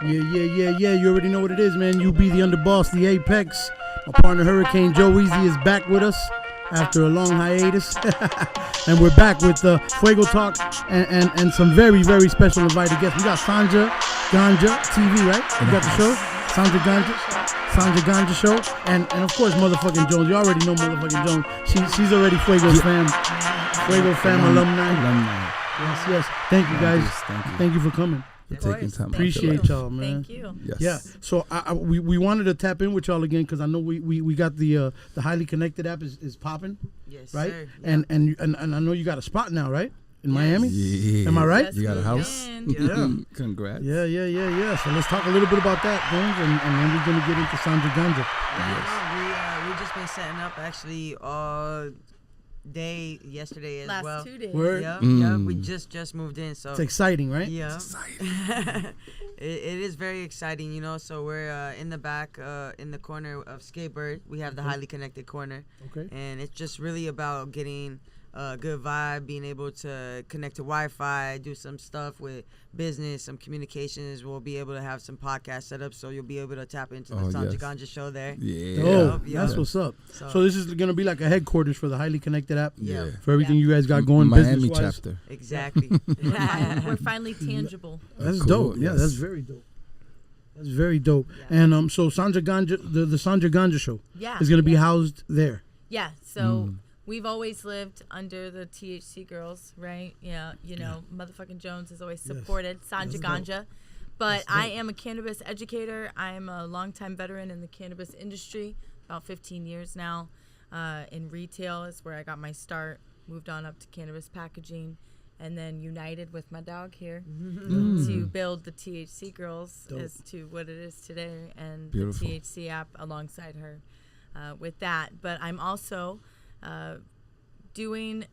Yeah. You already know what it is, man. You be the underboss, the apex. My partner Hurricane Joe Easy is back with us after a long hiatus. And we're back with Fuego Talk and some very, very special invited guests. We got Sanja Ganja TV, right? You got the show? Sanja Ganja Show. And of course, motherfucking Jones. You already know motherfucking Jones. She's already Fuego's fam. Fuego fam alumni. Yes. Thank you, guys. Thank you for coming. For taking time. Appreciate y'all, man. Thank you. Yes. Yeah. So we wanted to tap in with y'all again because I know we got the highly connected app is popping. Yes, right? sir. And I know you got a spot now, right? In Miami? Yeah. Am I right? Yes, You got a house? Yeah. Congrats. Yeah. So let's talk a little bit about that, Jones, and then we're gonna get into Sanja Ganja. We just been setting up actually all day yesterday as well. Last 2 days. Word. Yeah. We just moved in, so It's exciting, right? yeah. It's exciting. It is very exciting, you know. So we're in the back, in the corner of Skatebird. We have the highly connected corner, Okay. and it's just really about getting a good vibe, being able to connect to Wi-Fi, do some stuff with business, some communications. We'll be able to have some podcast set up, so you'll be able to tap into the Sanja Ganja show there. Yeah. Oh, Yeah. that's what's up. So this is gonna be like a headquarters for the highly connected app. Yeah. For everything you guys got going Miami business-wise. chapter. Exactly. We're finally tangible. That's Cool, dope. Yeah, yes. that's very dope. That's very dope. And so Sanja Ganja, the Sanja Ganja show Yeah. is gonna be housed there. Yeah. So we've always lived under the THC girls, right? Yeah. You know, motherfucking Jones has always supported Sanja Ganja. But I am a cannabis educator. I'm a longtime veteran in the cannabis industry, about 15 years now. In retail is where I got my start. Moved on up to cannabis packaging, and then united with my dog here to build the THC girls as to what it is today, and Beautiful. the THC app alongside her with that. But I'm also doing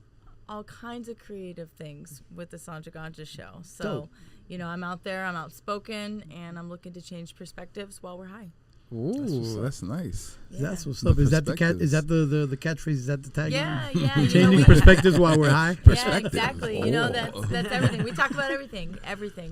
all kinds of creative things with the Sanja Ganja show. So, Dope. you know, I'm out there, I'm outspoken, and I'm looking to change perspectives while we're high. Ooh, that's nice. That's what's up. Is that the cat? Perspectives. Is that the catchphrase? Is that the tagline? Yeah. You know, Changing perspectives while we're high. Yeah, exactly. You know, that's everything. We talk about everything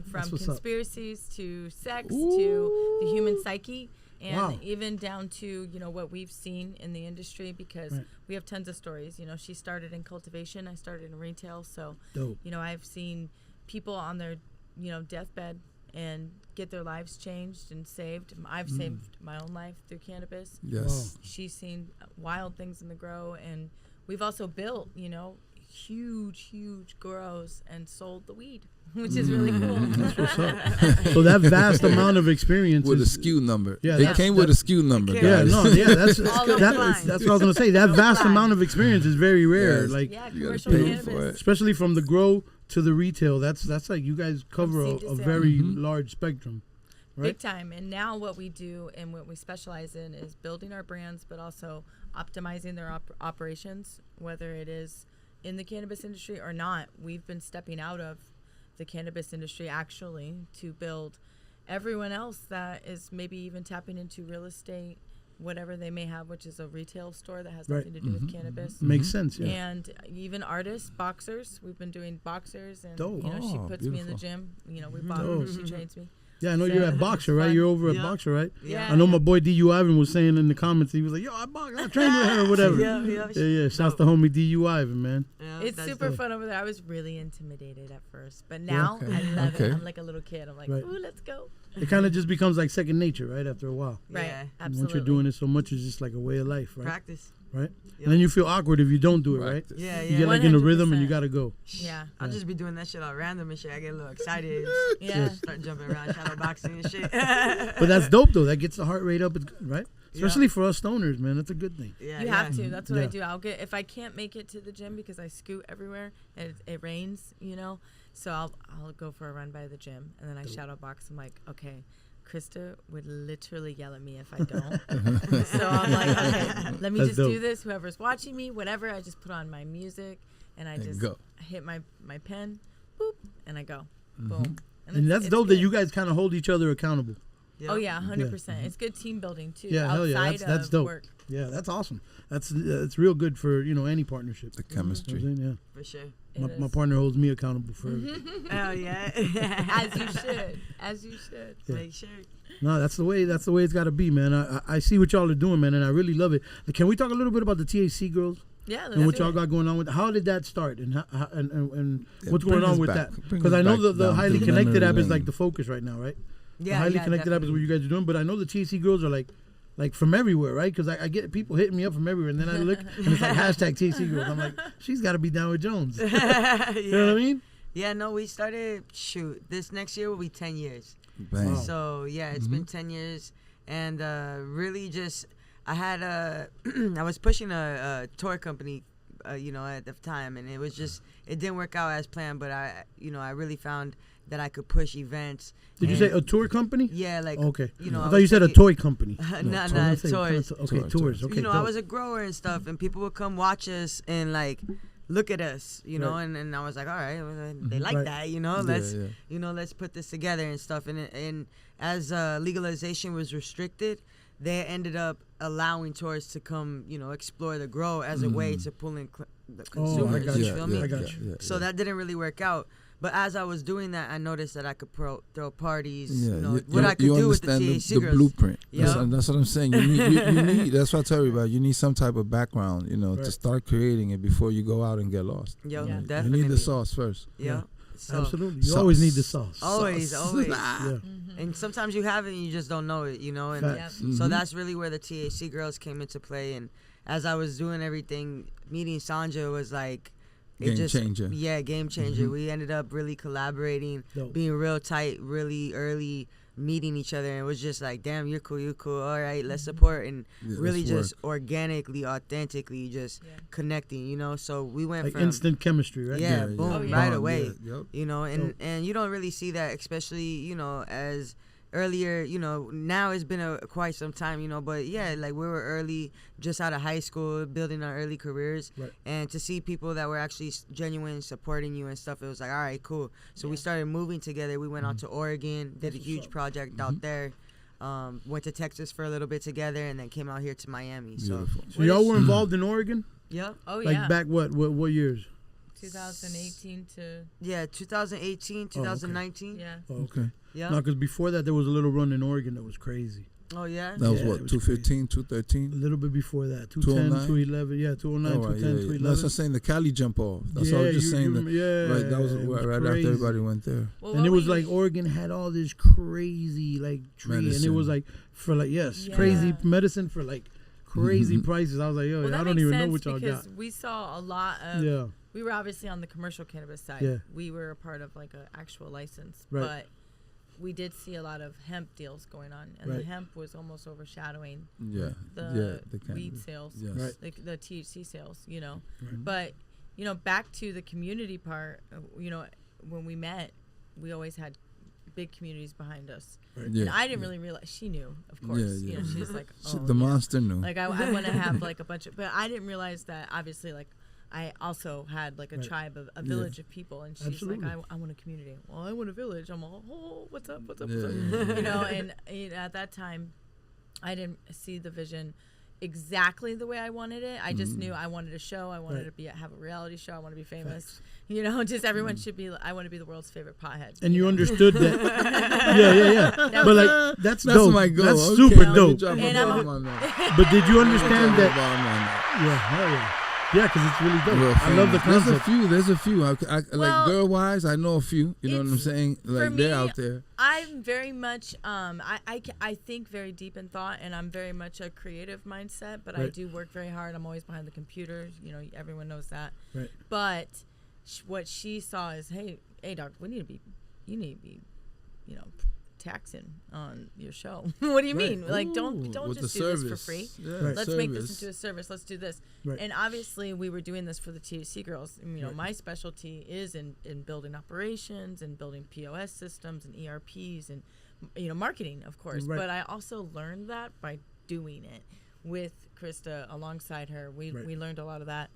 from That's what's up. conspiracies to sex to the human psyche, and Wow. even down to, you know, what we've seen in the industry, because we have tons of stories. You know, she started in cultivation, I started in retail, so Dope. you know, I've seen people on their, you know, deathbed and get their lives changed and saved. I've saved my own life through cannabis. Yes. She's seen wild things in the grow, and we've also built, you know, huge grows and sold the weed, which is really cool. That's what's up. So that vast amount of experience With a is, SKU number. Yeah, It that's- came with a SKU number, yeah, guys. no, yeah, that's All that's online. what I was gonna say. That vast amount of experience is very rare. Yes. Like, Yeah, You gotta commercial pay cannabis. for it. especially from the grow to the retail. That's like you guys cover seed to a sale. very large spectrum. Right? Big time. And now what we do and what we specialize in is building our brands, but also optimizing their operations, whether it is in the cannabis industry or not. We've been stepping out of the cannabis industry actually to build everyone else that is maybe even tapping into real estate, whatever they may have, which is a retail store that has Right. nothing to do with cannabis. Makes sense. Yeah. And even artists, boxers. We've been doing boxers, and Dope. you know, she Oh, puts me in the beautiful. gym. You know, we bond. Dope. She trains me. Yeah, I know you're So at Boxer, it's right? fun. You're over at Yeah. Boxer, right? Yeah. I know my boy DU Ivan was saying in the comments, he was like, "Yo, I trained with her or whatever." Yeah. Shouts to homie DU Ivan, man. Yeah, It's that's super dope. fun over there. I was really intimidated at first, but now Okay. I love Okay. it. I'm like a little kid. I'm like, Right. ooh, let's go. It kind of just becomes like second nature, right? After a while, Right, Yeah. absolutely. once you're doing it so much, it's just like a way of life, right? Practice. Right? Yep. And then you feel awkward if you don't do it, right? Practice. Yeah, You yeah. get like in a rhythm and you 100%. gotta go. Yeah, I'll just be doing that shit all random and shit. I get a little excited. yeah. Start jumping around, shadow boxing and shit. But that's dope though. That gets the heart rate up, it's good, right? Especially for us stoners, man. That's a good thing. Yeah, You yeah. have to. That's what I Yeah. do. I'll get if I can't make it to the gym because I scoot everywhere and it rains, you know. So I'll go for a run by the gym and then I shadow box. I'm like, okay, Krista would literally yell at me if I don't. So I'm like, okay, let me That's just dope. do this. Whoever's watching me, whatever, I just put on my music and I And just go. hit my pen, boop, and I go, boom. And that's it's dope that good. you guys kind of hold each other accountable. Oh yeah, 100%. It's good team building too. Yeah, hell yeah, that's of dope. Work. Yeah, that's awesome. That's it's real good for any partnership. The chemistry. Yeah, For sure. my partner holds me accountable for everything. Oh yeah. As you should. As you should. Yeah. Make sure. No, that's the way it's got to be, man. I see what y'all are doing, man, and I really love it. Can we talk a little bit about the THC girls? Yeah, And what y'all got going on with? How did that start, and what's going on with that? Because I know the highly connected app is like the focus right now, right? Yeah. The highly connected app is what you guys are doing, but I know the THC girls are like from everywhere, right? Because I get people hitting me up from everywhere, and then I look and it's like hashtag THC girls. I'm like, she's got to be down with Jones. You know what I mean? Yeah, no, we started, this next year will be 10 years. Bang. Wow. So, yeah, it's been 10 years. And really just, I had I was pushing a tour company, at the time. And it was just, it didn't work out as planned. But I really found that I could push events. Did you say a tour company? Yeah, like, Okay. I thought you said a toy company. No, tours. Okay, tours. Okay, I dope. was a grower and stuff. And people would come watch us and, like, look at us, Right. and I was like, all right, they like Right. that, let's put this together and stuff. And as legalization was restricted, they ended up allowing tourists to come, explore the grow as a way to pull in the consumers. I got you you. feel me? I got you. So that didn't really work out. But as I was doing that, I noticed that I could throw parties. What I could do with the THC the girls. blueprint. Yeah. That's what I'm saying. You need. That's what I tell everybody. You need some type of background, Right. to start creating it before you go out and get lost. Yo, Yeah. definitely. You need the sauce first. Yeah. So, Absolutely. You always need the sauce. Always. Yeah. And sometimes you have it and you just don't know it, And Facts. so that's really where the THC girls came into play. And as I was doing everything, meeting Sanja was like, Game changer. Yeah, game changer. We ended up really collaborating, Dope. being real tight, really early, meeting each other. And it was just like, damn, you're cool. All right, let's support. And really let's just organically, authentically just connecting, So we went Like from instant chemistry, right? Yeah, Yeah, boom, yeah. right Bond, away. yeah, yep. And you don't really see that, especially, as earlier, now it's been quite some time, but yeah, like we were early, just out of high school, building our early careers. Right. And to see people that were actually genuine supporting you and stuff, it was like, all right, cool. So we started moving together. We went out to Oregon, did a huge project out there. Went to Texas for a little bit together, and then came out here to Miami. So Beautiful. So y'all were involved in Oregon? yeah. Oh Like yeah. back what years? 2018 to 2018, 2019. yeah. Oh, Okay. Yeah. No, because before that there was a little run in Oregon that was crazy. Oh yeah. That was Yeah, what, it was 215, A 213? little bit before that, 210, 209? 211, yeah, 209, Oh, right, 210, yeah. 211. That's what I'm saying, the Cali jump off. That's yeah, what I was just saying. yeah, Right, that was it right after crazy. everybody went there. Well, And what it was were like you- Oregon had all this crazy like tree, and it Medicine. was like for like Yeah. crazy medicine for like crazy prices. I was like, yo, Well, I that don't makes even know sense what y'all because got. we saw a lot of. Yeah, We were obviously on the commercial cannabis side. Yeah. We were a part of like an actual license, Right. but we did see a lot of hemp deals going on, and Right. the hemp was almost overshadowing Yeah. the cannabis. weed sales, Yes. Right. like the THC sales, Right. But back to the community part, when we met, we always had big communities behind us, Yeah. and I didn't really realize. She knew, of course. Yeah. She's like, She- oh, the yeah. monster knew. Like I want to have like a bunch of, but I didn't realize that obviously like I also had like a Right. tribe of a village of people, and she's Absolutely. like, I want a community. Well, I want a village. I'm all, oh, what's up? Yeah, yeah, And at that time, I didn't see the vision exactly the way I wanted it. I just knew I wanted a show. I wanted Right. to have a reality show. I want to be famous. Just everyone should be. I want to be the world's favorite pothead. and you know? understood that. yeah. That But was like that's That's dope. my goal. That's Okay, super let me dope. drop a And I'm bomb a- on that. But did you understand Let me drop a that? bomb on that. Yeah, hell yeah. Yeah, because it's really dope. Real I love the famous. concept. There's a few. I Well, like girl wise, I know a few. You know what I'm it's- saying? for Like me, they're out there. I'm very much I think very deep in thought, and I'm very much a creative mindset, but I Right. do work very hard. I'm always behind the computer, everyone knows that. Right. But what she saw is, hey doc, you need to be taxing on your show. What do you Right. mean? Like don't With just the do service. this for free. Yeah, Right. Let's make this service. into a service. Let's do this. Right. And obviously, we were doing this for the THC girls. Right. My specialty is in building operations and building POS systems and ERPs and, marketing, of course. Right. But I also learned that by doing it with Krista alongside her. We Right. learned a lot of that.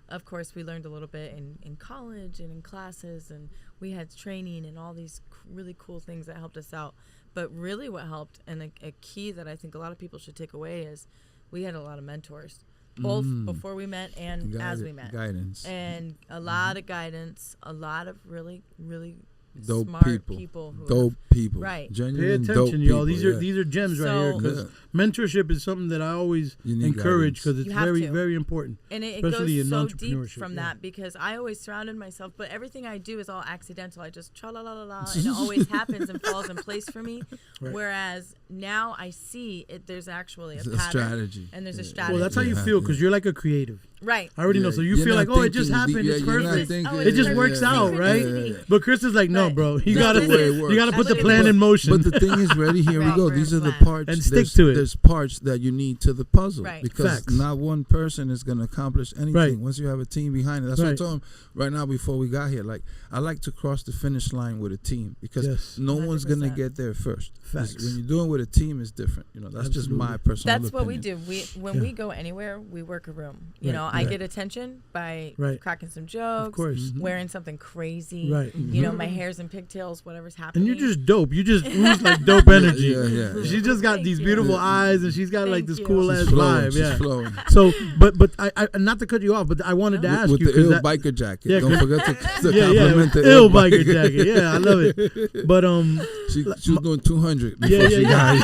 of course, we learned a little bit in college and in classes, and we had training and all these really cool things that helped us out. But really what helped, and a key that I think a lot of people should take away, is we had a lot of mentors, both before we met and as we met. Guidance. And a lot of guidance, a lot of really, really Dope smart people. who Dope have, people. Right. Genuine Pay dope attention, y'all. people, These are gems right here, because mentorship is something that I always You need encourage, guidance. because it's You have very, to. very important. And it especially goes in so deep entrepreneurship, from yeah. that, because I always surrounded myself, but everything I do is all accidental. I just tra-la-la-la-la, and it always happens and falls in place for me. Right. Whereas now I see it, there's actually a It's a pattern. strategy. And there's a Yeah. strategy. Well, that's how you feel, because you're like a creative. Right. I already know. So you You're feel not like, oh, it just thinking happened. deep- It's yeah, you're not perfect. thinking- It just yeah, works yeah, out, yeah, right? yeah, yeah. But Chris is like, no, Right. bro. You That's gotta the way it you works. gotta put the That's plan what in motion. But the thing is, ready, here we Right. go. These are the Plan. parts. And stick there's, to it. There's parts that you need to the puzzle. Right. Because Facts. not one person is going to accomplish anything Right. once you have a team behind it. That's what I Right. told him right now before we got here. Like, I like to cross the finish line with a team, because Yes. no one's going to 100%. get there first. Facts. When you're doing with a team, it's different. You know, that's just my personal That's what we opinion. do. When Yeah. we go anywhere, we work a room. You Right, know, I right. get attention by Right. cracking some jokes, Of course. wearing something crazy. Right. You know, my hair's in pigtails, whatever's happening. And you're just dope. You just ooze like dope energy. Yeah. She just got Thank these you. beautiful Yeah. eyes, and she's got like Thank this you. cool She's ass flowing. vibe. She's Yeah. flowing. So, but I not to cut you off, but I wanted to ask With you, the 'cause ill that, biker jacket. Yeah, Don't 'cause- forget to yeah, compliment the ill biker jacket. Yeah, I love it. But She was doing 200 Yeah, before she yeah, got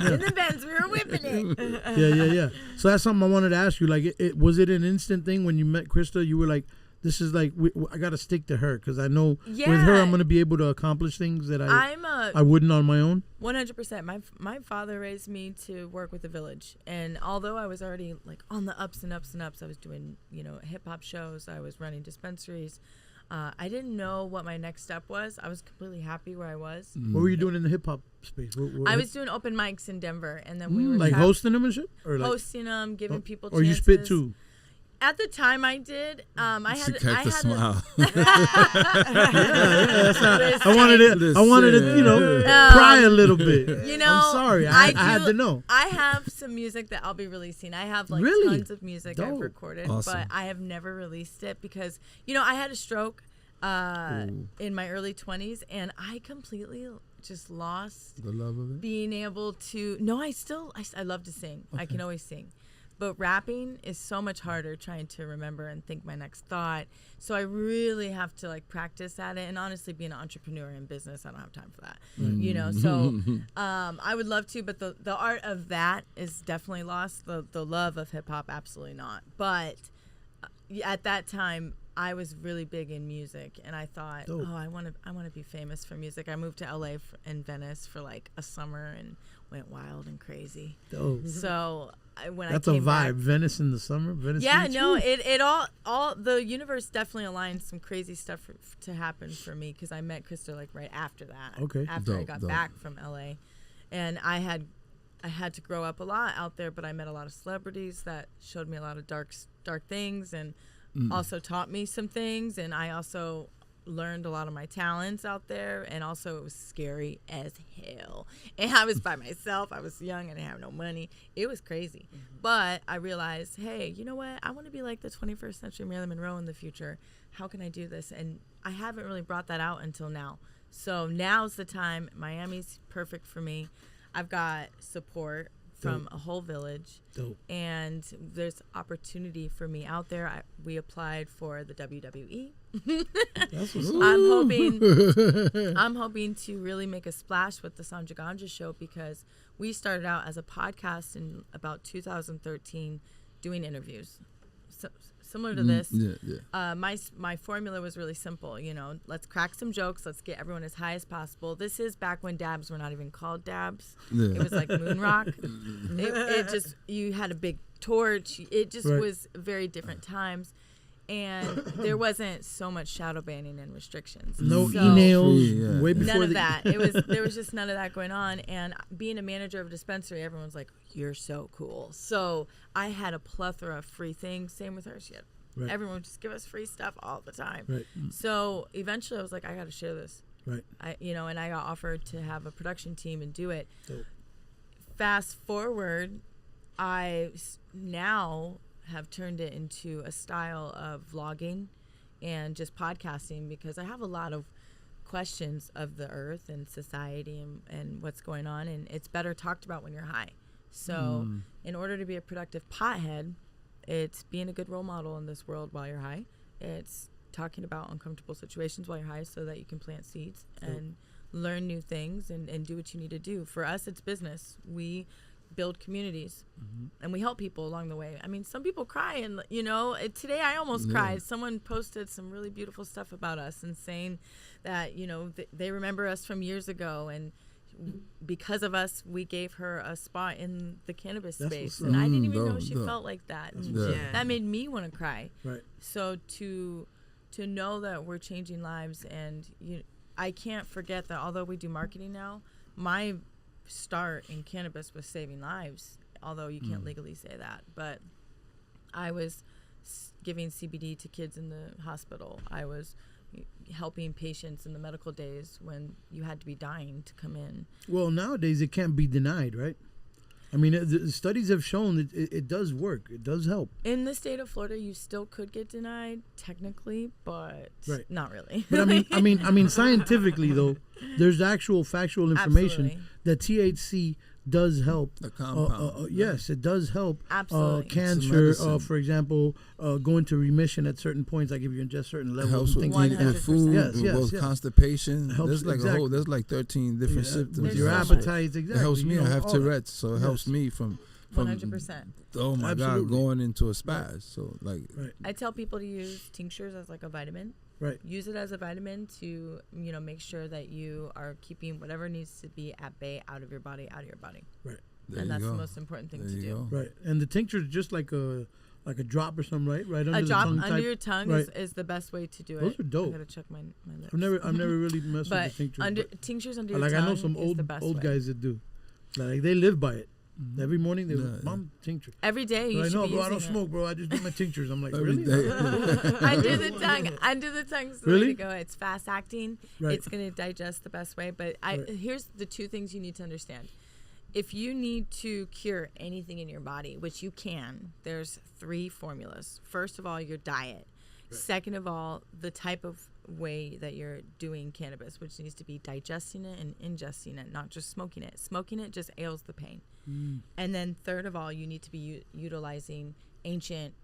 here. in the Benz, we were whipping it. yeah. So that's something I wanted to ask you. Like, was it an instant thing when you met Krista? You were like, this is like, I got to stick to her, because I know with her Yeah. I'm going to be able to accomplish things that I I'm wouldn't on my own. 100%. My father raised me to work with the village, and although I was already like on the ups and ups and ups, I was doing hip hop shows, I was running dispensaries. I didn't know what my next step was. I was completely happy where I was. What were you doing in the hip hop space? I was doing open mics in Denver, and then we were like hosting them and shit, or like, hosting them, giving people or chances. you spit too. At the time, I did. She kept a smile. I wanted to, pry a little bit. You know, I'm sorry. I had do- to know. I have some music that I'll be releasing. I have like Really? tons of music I've Dope. recorded, Awesome. but I have never released it because I had a stroke in my early 20s, and I completely just lost The love of it. being able to. No, I love to sing. I can always sing. But rapping is so much harder, trying to remember and think my next thought. So I really have to like practice at it. And honestly, being an entrepreneur in business, I don't have time for that. So I would love to, but the art of that is definitely lost. The love of hip hop, absolutely not. But at that time, I was really big in music, and I thought, Dope. I want to be famous for music. I moved to LA and Venice for like a summer and went wild and crazy. Dope. So when That's I a came vibe. back, Venice in the summer. Venice. yeah, Beach. no, Woo. it all the universe definitely aligned some crazy stuff to happen for me, because I met Krista like right after that. Okay. After I Dope, got dope. back from LA, and I had to grow up a lot out there, but I met a lot of celebrities that showed me a lot of dark things, and also taught me some things, and I also learned a lot of my talents out there, and also it was scary as hell, and I was by myself. I was young and I have no money. It was crazy, but I realized, hey, you know what, I want to be like the 21st century Marilyn Monroe in the future. How can I do this? And I haven't really brought that out until now. So now's the time. Miami's perfect for me. I've got support from a whole village. Dope. And there's opportunity for me out there. We applied for the WWE. That's what's up. I'm hoping to really make a splash with the Sanja Ganja show, because we started out as a podcast in about 2013 doing interviews. So, similar to this. Yeah. My formula was really simple. Let's crack some jokes. Let's get everyone as high as possible. This is back when dabs were not even called dabs. Yeah. It was like moon rock. It just, you had a big torch. It just Right. was very different times. And there wasn't so much shadow banning and restrictions. No So- emails. Yeah. Way before None of the that. There was just none of that going on. And being a manager of a dispensary, everyone's like, "You're so cool." So I had a plethora of free things. Same with her. She had everyone would just give us free stuff all the time. Right. So eventually, I was like, I got to share this. Right. And I got offered to have a production team and do it. Dope. Fast forward, I now have turned it into a style of vlogging and just podcasting, because I have a lot of questions of the earth and society and what's going on, and it's better talked about when you're high. So in order to be a productive pothead, it's being a good role model in this world while you're high. It's talking about uncomfortable situations while you're high so that you can plant seeds and learn new things and do what you need to do. For us, it's business. We build communities and we help people along the way. I mean, some people cry, and today I almost cried. Someone posted some really beautiful stuff about us and saying that they remember us from years ago, and because of us we gave her a spot in the cannabis space, and I didn't even know she felt like that, and that made me want to cry. Right. So to know that we're changing lives, and I can't forget that although we do marketing now, my start in cannabis was saving lives, although you can't legally say that. But I was giving CBD to kids in the hospital. I was helping patients in the medical days when you had to be dying to come in. Well, nowadays it can't be denied, right? I mean, the studies have shown that it does work. It does help. In the state of Florida, you still could get denied technically, but not really. But I mean, scientifically though, there's actual factual information that THC does help. The compound. Yes, it does help. Absolutely. Cancer, for example, go into remission at certain points. Like if you ingest certain levels. It helps with eating food, both constipation. There's like there's like 13 different symptoms. Your appetite, exactly. It helps me. I have Tourette's, so it helps me from 100%. Oh my God, going into a spaz. So like, I tell people to use tinctures as like a vitamin. Right. Use it as a vitamin to, make sure that you are keeping whatever needs to be at bay out of your body. Right. And that's the most important thing to do. Right. And the tincture is just like a drop or something, right? Right under a the drop tongue under type. your tongue is the best way to do it. Those are dope. I gotta check my lips. I've never really messed with the tinctures. Tinctures under your like tongue I know some old guys that do. Like they live by it. Every morning they mom tincture. Every day you should no, be bro, I don't using smoke, bro. I just do my tinctures. I'm like, every really? day. I do the tongue's the way to go. It's fast acting. Right. It's gonna digest the best way. But here's the two things you need to understand. If you need to cure anything in your body, which you can, there's 3 formulas. First of all, your diet. Right. Second of all, the type of way that you're doing cannabis, which needs to be digesting it and ingesting it, not just smoking it. Smoking it just ails the pain. And then third of all, you need to be utilizing ancient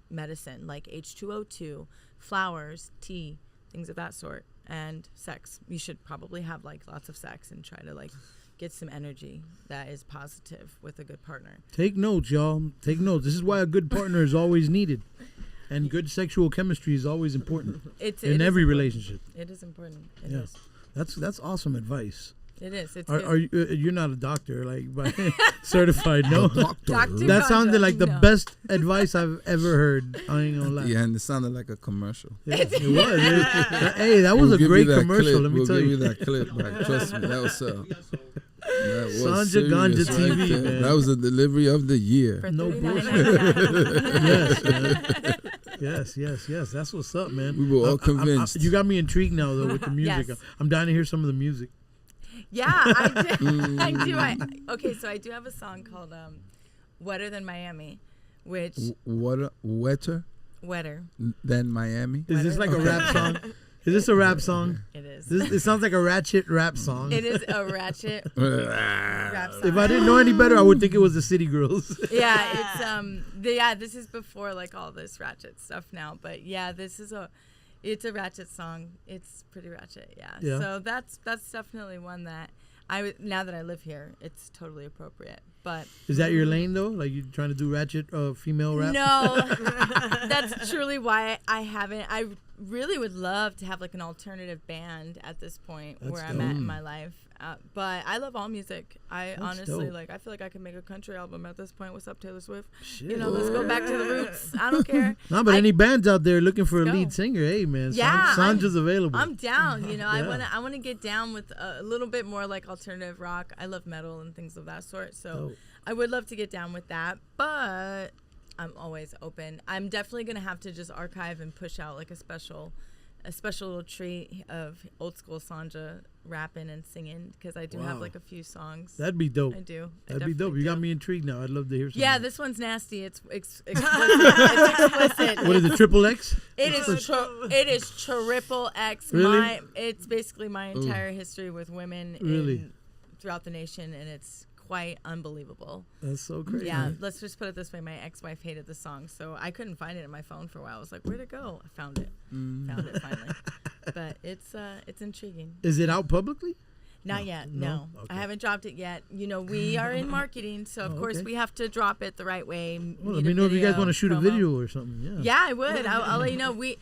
medicine like H2O2, flowers, tea, things of that sort, and sex. You should probably have like lots of sex and try to like get some energy that is positive with a good partner. Take notes, y'all. Take notes. This is why a good partner is always needed. And good sexual chemistry is always important in every relationship. It is important. It is. That's awesome advice. It is. It's are you, you're not a doctor, like certified, no? Doctor that sounded like the best advice I've ever heard. I ain't gonna lie. Yeah, and it sounded like a commercial. Yeah, it was. Hey, that was a great commercial. Let me tell you. We'll give you that clip. Like, trust me, that was Sanja Ganja TV, right, man. That was a delivery of the year. For no bullshit. Yes. That's what's up, man. We were all convinced. You got me intrigued now, though, with the music. Yes. I'm dying to hear some of the music. Yeah, I do. I do. Okay, so I do have a song called "Wetter Than Miami," which wetter than Miami. Is this like a rap song? Is this a rap song? It is. It sounds like a ratchet rap song. It is a ratchet rap song. If I didn't know any better, I would think it was the City Girls. Yeah, it's this is before like all this ratchet stuff now, but yeah, it's a ratchet song. It's pretty ratchet, yeah. So that's definitely one that now that I live here, it's totally appropriate. But is that your lane though? Like you trying to do ratchet female rap? No, that's truly why I haven't. I really would love to have like an alternative band at this point where I'm at in my life. But I love all music. I honestly I feel like I could make a country album at this point. What's up, Taylor Swift? Shit. Let's go back to the roots. I don't care. No, but any bands out there looking for a lead singer, hey man, Sanja's available. I'm down. I want to get down with a little bit more like alternative rock. I love metal and things of that sort. So I would love to get down with that, but I'm always open. I'm definitely gonna have to just archive and push out like a special a special little treat of old school Sanja rapping and singing, because I do have like a few songs. That'd be dope. I do. That'd be dope. You got me intrigued now. I'd love to hear something. Yeah, this one's nasty. It's explicit. It's explicit. What is it, triple X? It is triple X. Really? It's basically my entire history with women throughout the nation, and it's quite unbelievable. That's so crazy. Yeah, let's just put it this way. My ex-wife hated the song, so I couldn't find it in my phone for a while. I was like, where'd it go? I found it. Found it finally. But it's intriguing. Is it out publicly? Not yet, no. Okay. I haven't dropped it yet. You know, we are in marketing, so of course we have to drop it the right way. Well, let me know if you guys want to shoot a video or something. Yeah, I would. I'll let you know. We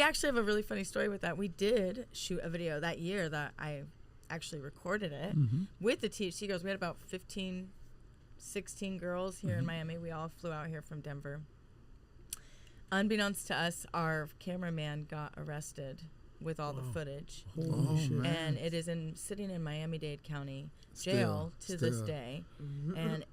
actually have a really funny story with that. We did shoot a video that year that I actually recorded it with the THC girls. We had about 15, 16 girls here in Miami. We all flew out here from Denver. Unbeknownst to us, our cameraman got arrested with all the footage. Holy shit. And it is sitting in Miami-Dade County jail to this day. And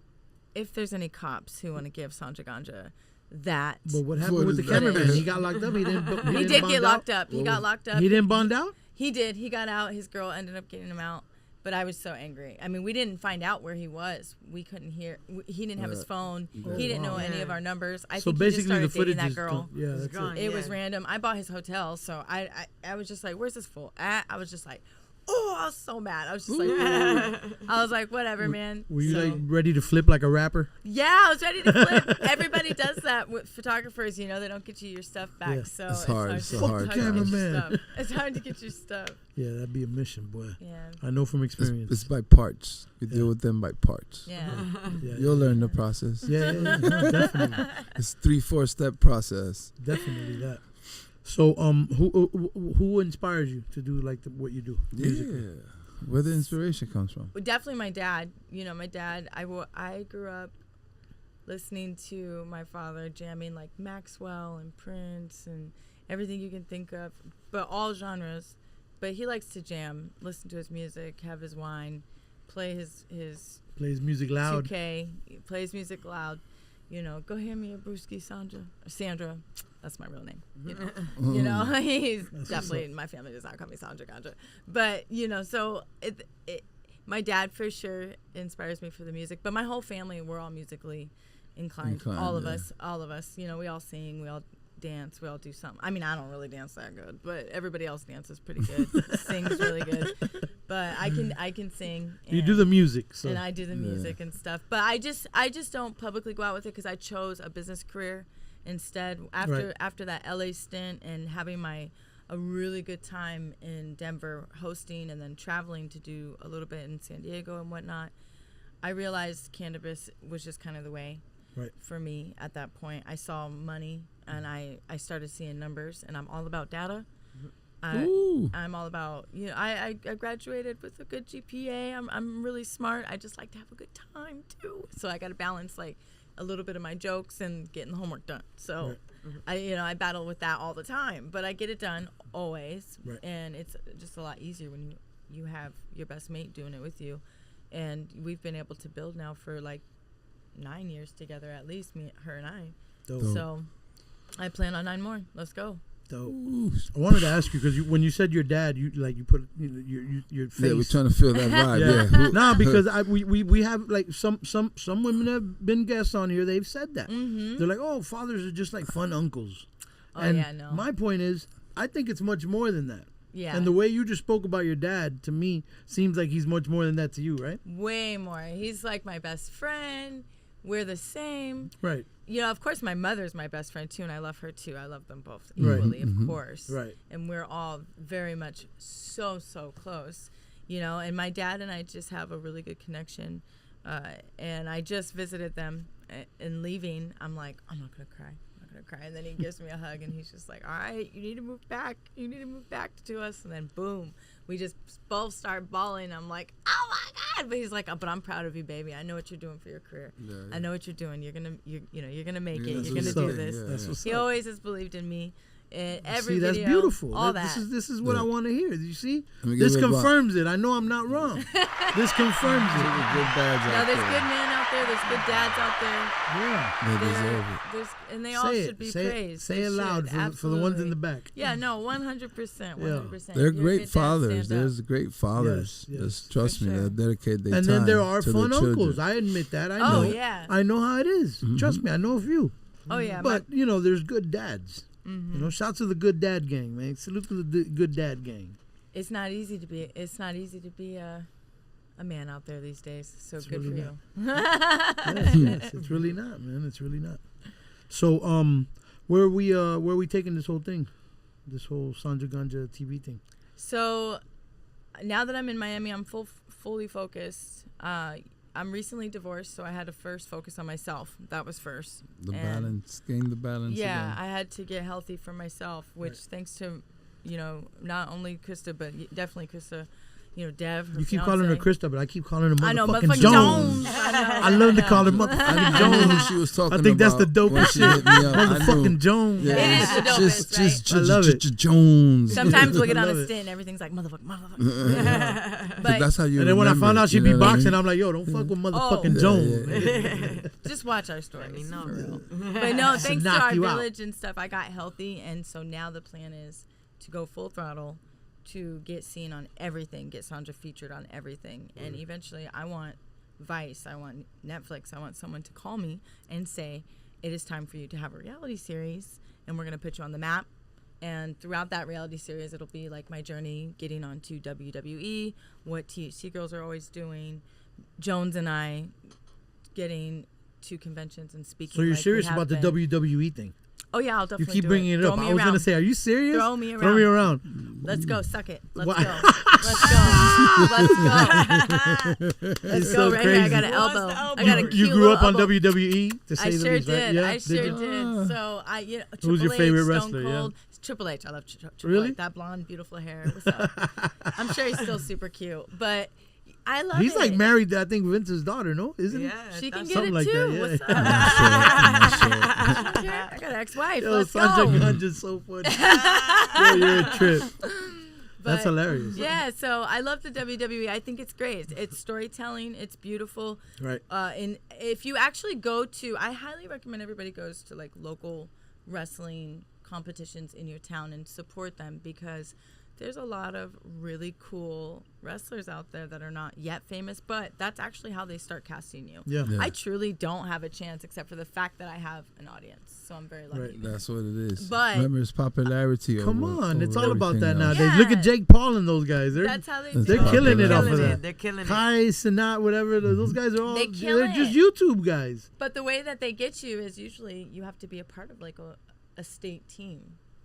if there's any cops who want to give Sanja Ganja that. But what happened with the cameraman? He got locked up. He did get locked up. He got locked up. He didn't bond out? He did. He got out. His girl ended up getting him out. But I was so angry. I mean, we didn't find out where he was. We couldn't hear. He didn't have his phone. He didn't know any of our numbers. I think basically he just started the dating that girl. That's gone. It was random. I bought his hotel, so I was just like, "Where's this fool at?" I was just like, "Oh, I was so mad." I was just like, I was like, "Whatever, man." Were you like ready to flip like a rapper? Yeah, I was ready to flip. Everybody does that with photographers. You know, they don't get you your stuff back, Yeah. so It's hard. It's so hard. Cameraman. It's hard to get your stuff. Yeah, that'd be a mission, boy. Yeah. I know from experience. It's by parts. We deal with them by parts. Yeah. You'll learn the process. Yeah, no, definitely. It's 3-4 step process. Definitely that. So, who inspires you to do like what you do? Musically? Yeah. Where the inspiration comes from? Well, definitely my dad. You know, my dad. I grew up listening to my father jamming like Maxwell and Prince and everything you can think of, but all genres. But he likes to jam, listen to his music, have his wine, play his plays music loud. 2K, plays music loud. You know, go hand me a brewski, Sandra. That's my real name. You know, he's definitely, my family does not call me Sanja Ganja. But, you know, so my dad for sure inspires me for the music. But my whole family, we're all musically inclined. All of us. You know, we all sing, we all dance, we all do something. I mean, I don't really dance that good, but everybody else dances pretty good. Sings really good. But I can sing. You do the music, so. And I do the music and stuff. But I just don't publicly go out with it because I chose a business career instead after that LA stint and having a really good time in Denver hosting and then traveling to do a little bit in San Diego and whatnot. I realized cannabis was just kind of the way for me at that point. I saw money and I started seeing numbers, and I'm all about data. I'm all about, you know, I graduated with a good GPA. I'm really smart. I just like to have a good time too. So I got to balance like a little bit of my jokes and getting the homework done. So I battle with that all the time, but I get it done always. And it's just a lot easier when you have your best mate doing it with you. And we've been able to build now for like 9 years together, at least, her and I. Dope. So I plan on 9 more. Let's go. Dope. I wanted to ask you because when you said your dad, you put your face. Yeah, we're trying to feel that vibe. Nah, because we have like some women have been guests on here. They've said that. They're like, oh, fathers are just like fun uncles. My point is, I think it's much more than that. Yeah. And the way you just spoke about your dad, to me, seems like he's much more than that to you, right? Way more. He's like my best friend. We're the same. Right. You know, of course, my mother's my best friend, too, and I love her, too. I love them both equally, of course. Right. And we're all very much so close, you know. And my dad and I just have a really good connection. And I just visited them, and leaving, I'm like, I'm not going to cry. And then he gives me a hug, and he's just like, all right, you need to move back to us. And then boom, we just both start bawling. I'm like, oh my God. But he's like, but I'm proud of you, baby. I know what you're doing for your career. I know what you're doing. You're gonna make it. You're gonna do this. He always has believed in me. Every that's video, beautiful. All this is what I want to hear. You see, this confirms it. I know I'm not wrong. This confirms it. There's good men out there. There's good dads out there. Yeah. They deserve it. And they all should be praised. Say it loud for the ones in the back. Yeah, no, 100%. 100%. They're great fathers. There's great fathers. Yes. Trust me, they dedicate their time. And then there are fun uncles. Children. I admit that. I know. Oh, yeah. I know how it is. Trust me, I know a few. Oh, yeah. But, there's good dads. Shouts to the good dad gang, man. Salute to the good dad gang. It's not easy to be a man out there these days. So it's good really for you. Yes, it's really not, man. It's really not. So, where are we taking this whole thing? This whole Sanja Ganja TV thing? So, now that I'm in Miami, I'm fully focused. I'm recently divorced, so I had to first focus on myself. That was first. Getting the balance. Yeah, again. I had to get healthy for myself, which thanks to, not only Krista, but definitely Krista, Dev, her You keep fiance. calling her Krista, but I keep calling her I know, motherfucking Jones. I love to call her motherfucking I knew who Jones. she was talking about. I think that's the dopest she shit. hit me up. Motherfucking Jones. Yeah. It is the dopest, right? I love it. Jones. Sometimes we'll get on Love a it. stint and everything's like, motherfucker. But that's how you And then when I found out she be boxing, I I'm like, yo, don't fuck with motherfucking Jones. Yeah. just watch our stories. know. For real. But no, thanks to knock our you out. village and stuff, I got healthy. And so now the plan is to go full throttle, to get seen on everything, get Sanja featured on everything. And eventually I want Vice, I want Netflix, I want someone to call me and say, it is time for you to have a reality series and we're going to put you on the map. And throughout that reality series, it'll be like my journey getting onto WWE, what THC girls are always doing, Jones and I getting to conventions and speaking. So you're like we serious have about the been. WWE thing? Oh, yeah, I'll You definitely keep do bringing it Throw up. me I was around. going to say, are you serious? Throw me around. Throw me around. Let's go. Suck it. Let's What? go. Let's go. Let's go. Let's It's go so right here. I crazy. got an elbow. I got a cute You grew up on elbow. WWE, to say I the sure least, right? did. Yeah? I sure you? did. So Who's your Triple favorite H, wrestler, Stone yeah? Cold. Triple H. I love Triple Really? H. That blonde, beautiful hair. What's up? I'm sure he's still super cute, but I love He's it. like married to, I think, Vince's daughter, no? Isn't he? She can get Something it like too. that, yeah. What's up? I got an ex-wife. Yo, Let's go. Sanja Ganja's so funny. Yo, you're a trip. That's But, hilarious. Yeah, so I love the WWE. I think it's great. It's storytelling. It's beautiful. Right. And if you actually go to, I highly recommend everybody goes to like local wrestling competitions in your town and support them, because there's a lot of really cool wrestlers out there that are not yet famous, but that's actually how they start casting you. Yeah. Yeah. I truly don't have a chance except for the fact that I have an audience, so I'm very lucky. Right. That's what it is. But- remember, it's popularity. Come over- on, it's over all about that everything else. nowadays. Look at Yeah. Jake Paul and those guys. That's how they They're do They're it. killing it off of killing that. it. They're killing it. Kai, Sinat, whatever. Those guys are all. They kill they're just it. YouTube guys. But the way that they get you is usually you have to be a part of like a state team,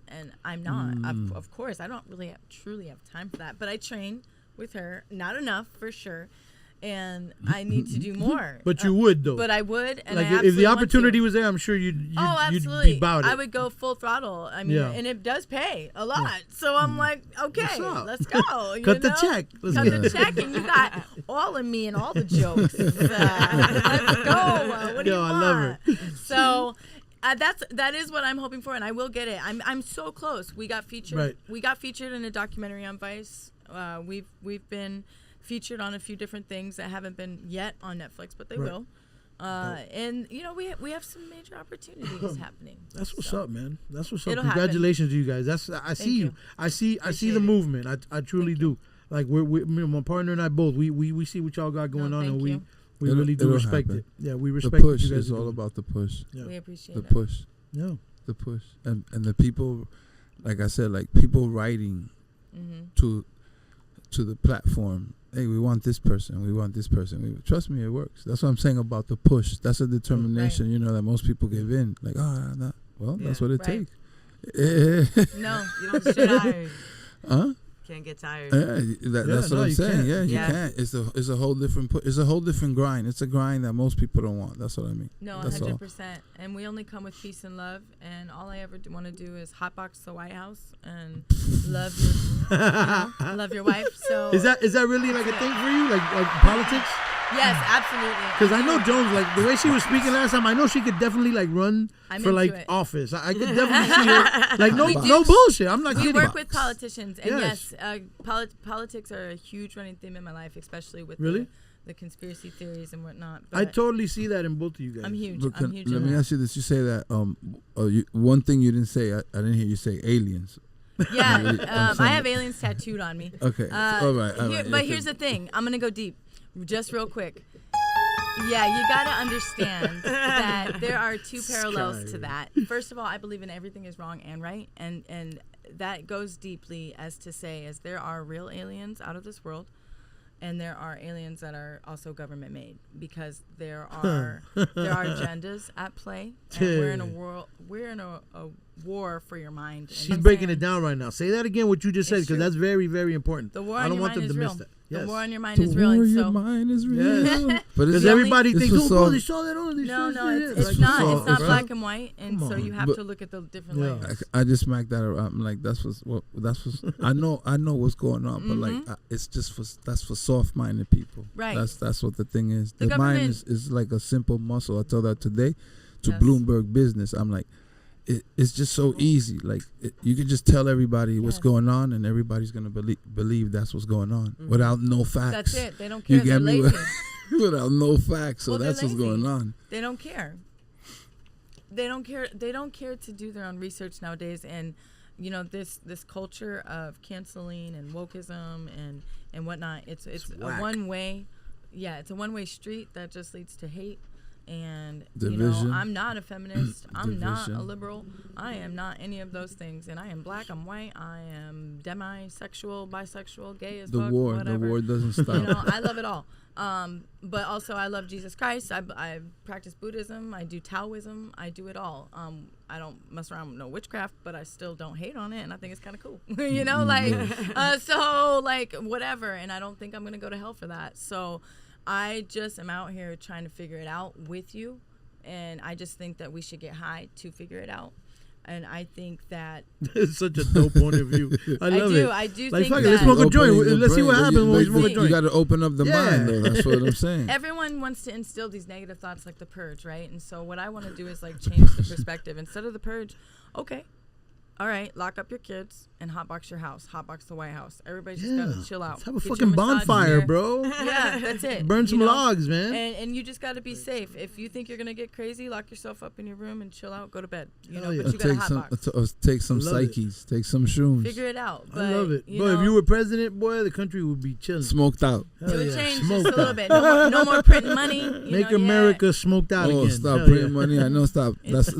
and I'm not. Of course, I don't really truly have time for that. But I train with her, not enough for sure, and I need to do more. But you would though. But I would, and like I if absolutely the want opportunity to. was there, I'm sure you'd absolutely. be about it. I would go full throttle. I mean, Yeah. and it does pay a lot. So I'm like, okay, What's up? let's go. you Cut the know? check. Let's Cut get the check, and you got all of me and all the jokes. Let's go. What do you Yo, I want? love her. So that is what I'm hoping for, and I will get it. I'm so close. We got featured. Right. We got featured in a documentary on Vice. We've been featured on a few different things that haven't been yet on Netflix, but they Right. will. And we have some major opportunities happening. That's what's So, up, man. That's what's up. It'll happen. Congratulations to you guys. I see you. you. I see the Appreciate it. movement. I truly do. Like my partner and I both. We see what y'all got going on, thank and we you. really do It'll respect happen. it. Yeah, we The respect what push you guys is are all doing. about the push. Yeah. We appreciate The it. push. Yeah. The push. And the people, like I said, like people writing to the platform. Hey, we want this person. We want this person. Trust me, it works. That's what I'm saying about the push. That's a determination, that most people give in. Like, that's what it Right. takes. No, You don't get tired. Huh? Can't get tired. That's what I'm you saying. can't. Yeah, you Yeah. can't. It's a whole different. It's a whole different grind. It's a grind that most people don't want. That's what I mean. no, That's all. 100%. And we only come with peace and love. And all I ever want to do is hotbox the White House and love your wife. So Is that really like a thing for you? Like politics? Yes, absolutely. Because I know Jones, like the way she was speaking last time, I know she could definitely like run I'm for into like it. office. I could definitely see her. Like We do. no bullshit. I'm not We kidding. work with politicians, and Yes. politics are a huge running theme in my life, especially with Really? the conspiracy theories and whatnot. I But totally see that in both of you guys. I'm huge. But I'm huge. let in me that. ask you this: you say that one thing you didn't say. I didn't hear you say aliens. Yeah, I'm I saying- have aliens tattooed on me. Okay, all right. But here's the thing. I'm gonna go deep, just real quick. Yeah, you gotta understand that there are two parallels to that. First of all, I believe in everything is wrong and right, and that goes deeply as to say, as there are real aliens out of this world, and there are aliens that are also government made, because there are agendas at play, and we're in a war for your mind. And She's I'm breaking saying it down right now. Say that again, what you just said, It's because true. that's very, very important. The war I on don't your want mind them is to real. miss that. The Yes. war on your mind is real, and your so mind is real. Yes. But it's Because the everybody this thinks, was oh, so- they saw that on this. no, shit. it's Like, not. so- It's not it's black not- and white, and Come so on. you have But- to look at the different Yeah. layers. I just smacked that around. I'm like, that's I know what's going on, but Mm-hmm. like it's just that's for soft-minded people. Right. That's what the thing is. The The mind government- is like a simple muscle. I told that today to Yes. Bloomberg Business. I'm like, it's just so easy. Like you can just tell everybody what's Yes. going on, and everybody's gonna believe that's what's going on without no facts. That's it. They don't You care. They're get me? lazy. Without no facts. So Well, they're that's what's lazy. going on. They don't care. They don't care. They don't care to do their own research nowadays, and this culture of canceling and wokeism and whatnot. It's a whack. one way. Yeah, it's a one way street that just leads to hate. And Division. I'm not a feminist. I'm not a Division. liberal. I am not any of those things. And I am black. I'm white. I am demisexual, bisexual, gay as The fuck, war whatever. doesn't stop. I love it all. But also I love Jesus Christ. I practice Buddhism. I do Taoism. I do it all. I don't mess around with no witchcraft, but I still don't hate on it, and I think it's kind of cool. So whatever. And I don't think I'm gonna go to hell for that. So I just am out here trying to figure it out with you, and I just think that we should get high to figure it out. And I think that It's such a dope point of view. I love it. I do Like, think fuck it, that let's smoke a Opening joint. the Let's see what brain, happens when we smoke a you joint. got to open up the Yeah. mind, though. That's what I'm saying. everyone wants to instill these negative thoughts like the purge, right? And so what I want to do is change the perspective. Instead of the purge, okay, all right, lock up your kids and hotbox your house, hotbox the White House. Everybody just gotta chill out. Let's have a Get your fucking massage bonfire, chair. bro. Yeah, that's it. Burn some you know? logs, man. And you just gotta be safe. If you think you're gonna get crazy, lock yourself up in your room and chill out. Go to bed. Hell yeah. But you gotta Take some, hotbox. take some Love it. psyches, take some shrooms, Figure it out. But, I love it. You But know, if you were president, boy, the country would be chilling. smoked out. Hell it would yeah. change Smoked just a little out. bit. No more printing money. Make America smoked out Oh, again. stop Hell printing yeah. money! I know, stop. That's a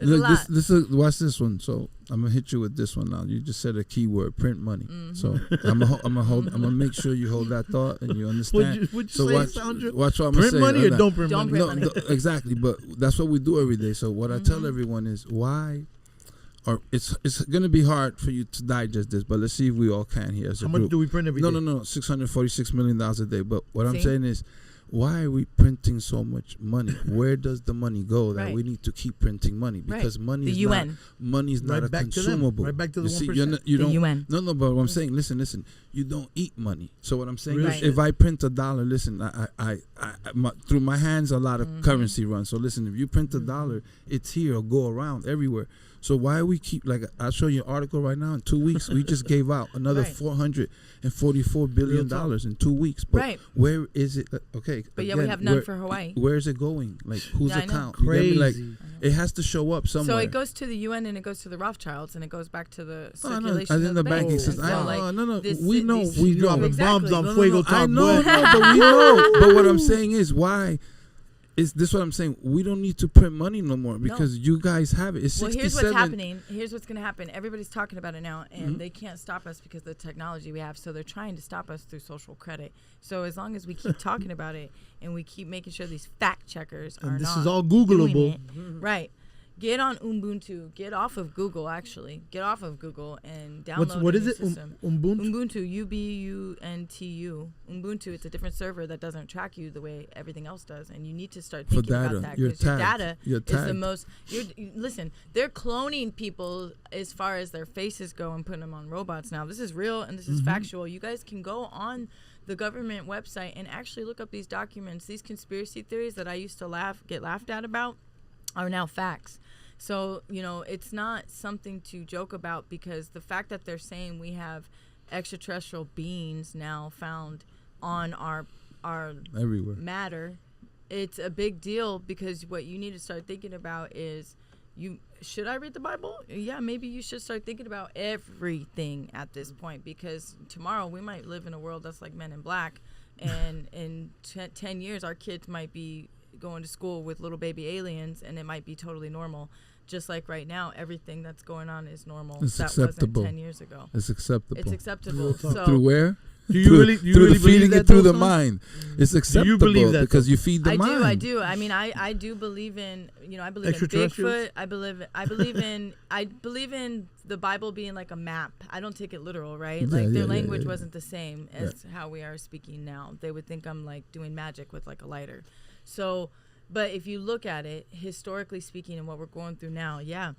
look. lot. This is watch this one. So I'm gonna hit you with this one now. You just said a key word, print money. So I'm gonna make sure you hold that thought and you understand. Would you So say, watch Sandra? what I'm gonna Print say. money or Like, don't print Don't money? print money. exactly, but that's what we do every day. So what I tell everyone is why, or it's gonna be hard for you to digest this, but let's see if we all can here as a How much group. do we print every day? No, $646 million a day. But what I'm See? saying is, why are we printing so much money? Where does the money go that Right. we need to keep printing money? Because money The is UN. money's not Right a back to them. consumable. Right back to the you see, 1%. you're not, you The don't. UN. No, but what I'm saying, listen. You don't eat money. So what I'm saying Real is, shit. if I print $1, listen, through my hands a lot of currency runs. So listen, if you print $1, it's here or go around everywhere. So why we keep I'll show you an article right now. In 2 weeks, we just gave out another Right. $444 billion in 2 weeks. But Right. where is it? Okay, But yeah, we again, have none where- for Hawaii. Where is it going? Like whose Yeah, I know. account? You get me? Like Crazy. it has to show up somewhere. So it goes to the UN and it goes to the Rothschilds and it goes back to the Oh, no, circulation I think of the the banking banks. system. And so, No. this- We know. these- We You know. dropping bombs Exactly. on No, Fuego I Talk, know, boy. but we know. But what I'm saying is, why is this what I'm saying? We don't need to print money no more because you guys have it. It's Well, 67. here's what's happening. Here's what's going to happen. Everybody's talking about it now, and Mm-hmm. they can't stop us because of the technology we have. So they're trying to stop us through social credit. So as long as we keep talking about it and we keep making sure these fact checkers are And this not is all doing Googleable. it, right? Get on Ubuntu. Get off of Google, actually. Get off of Google and download What a is new it? system. Ubuntu? Ubuntu, Ubuntu. Ubuntu, it's a different server that doesn't track you the way everything else does. And you need to start For thinking data. about that. You're Because your tagged. data You're is the tagged. most... Listen, they're cloning people as far as their faces go and putting them on robots now. This is real and this is factual. You guys can go on the government website and actually look up these documents. These conspiracy theories that I used to get laughed at about are now facts. So, it's not something to joke about, because the fact that they're saying we have extraterrestrial beings now found on our everywhere. matter, it's a big deal, because what you need to start thinking about is, should I read the Bible? Yeah, maybe you should start thinking about everything at this point, because tomorrow we might live in a world that's like Men in Black, and in 10 years our kids might be going to school with little baby aliens, and it might be totally normal. Just like right now, everything that's going on is normal. It's that acceptable. wasn't 10 years ago. It's acceptable. It's acceptable. So Through where? Do you through, really through believe feeding that it through though, the son? mind. It's acceptable believe that, because though? you feed the mind. I do. I mean, I do believe in, I believe in Extraterrestrials? Bigfoot. I believe in the Bible being like a map. I don't take it literal, right? Yeah, Like their yeah, language yeah. wasn't the same as how we are speaking now. They would think I'm like doing magic with like a lighter. So, but if you look at it historically speaking and what we're going through now, yeah,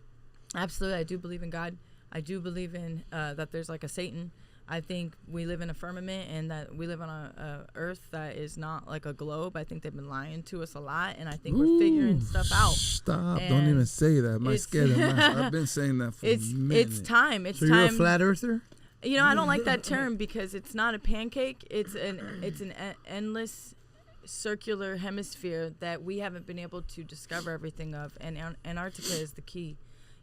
absolutely. I do believe in God. I do believe in that there's like a Satan. I think we live in a firmament and that we live on a earth that is not like a globe. I think they've been lying to us a lot, and I think we're figuring stuff out. Stop. And Don't even say that. My it's- scared of I've been saying that for a minute. It's time. It's So time. you're a flat earther? I don't like that term because it's not a pancake. It's an endless circular hemisphere that we haven't been able to discover everything of, and Antarctica is the key.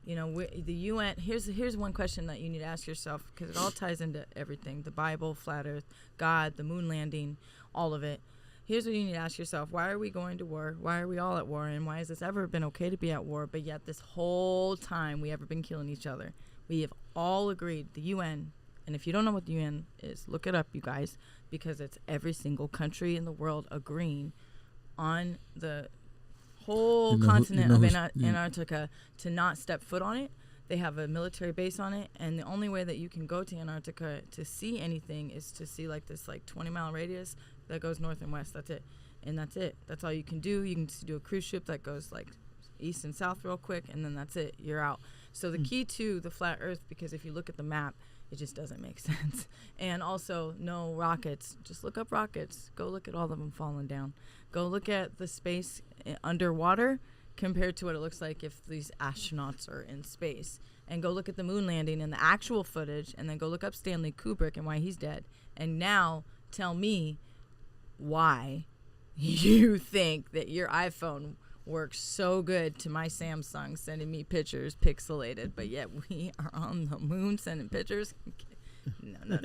The UN. Here's one question that you need to ask yourself, because it all ties into everything: the Bible, flat Earth, God, the moon landing, all of it. Here's what you need to ask yourself: why are we going to war? Why are we all at war? And why has this ever been okay to be at war? But yet this whole time we ever been killing each other. We have all agreed, the UN. And if you don't know what the UN is, look it up, you guys, because it's every single country in the world agreeing on the whole continent of Antarctica to not step foot on it. They have a military base on it, and the only way that you can go to Antarctica to see anything is to see like this 20-mile radius that goes north and west. That's it. And that's it. That's all you can do. You can just do a cruise ship that goes like east and south real quick, and then that's it. You're out. So the key to the flat earth, because if you look at the map, it just doesn't make sense. And also, no rockets. Just look up rockets. Go look at all of them falling down. Go look at the space underwater compared to what it looks like if these astronauts are in space. And go look at the moon landing and the actual footage, and then go look up Stanley Kubrick and why he's dead. And now tell me why you think that your iPhone works so good to my Samsung sending me pictures pixelated, but yet we are on the moon sending pictures. No.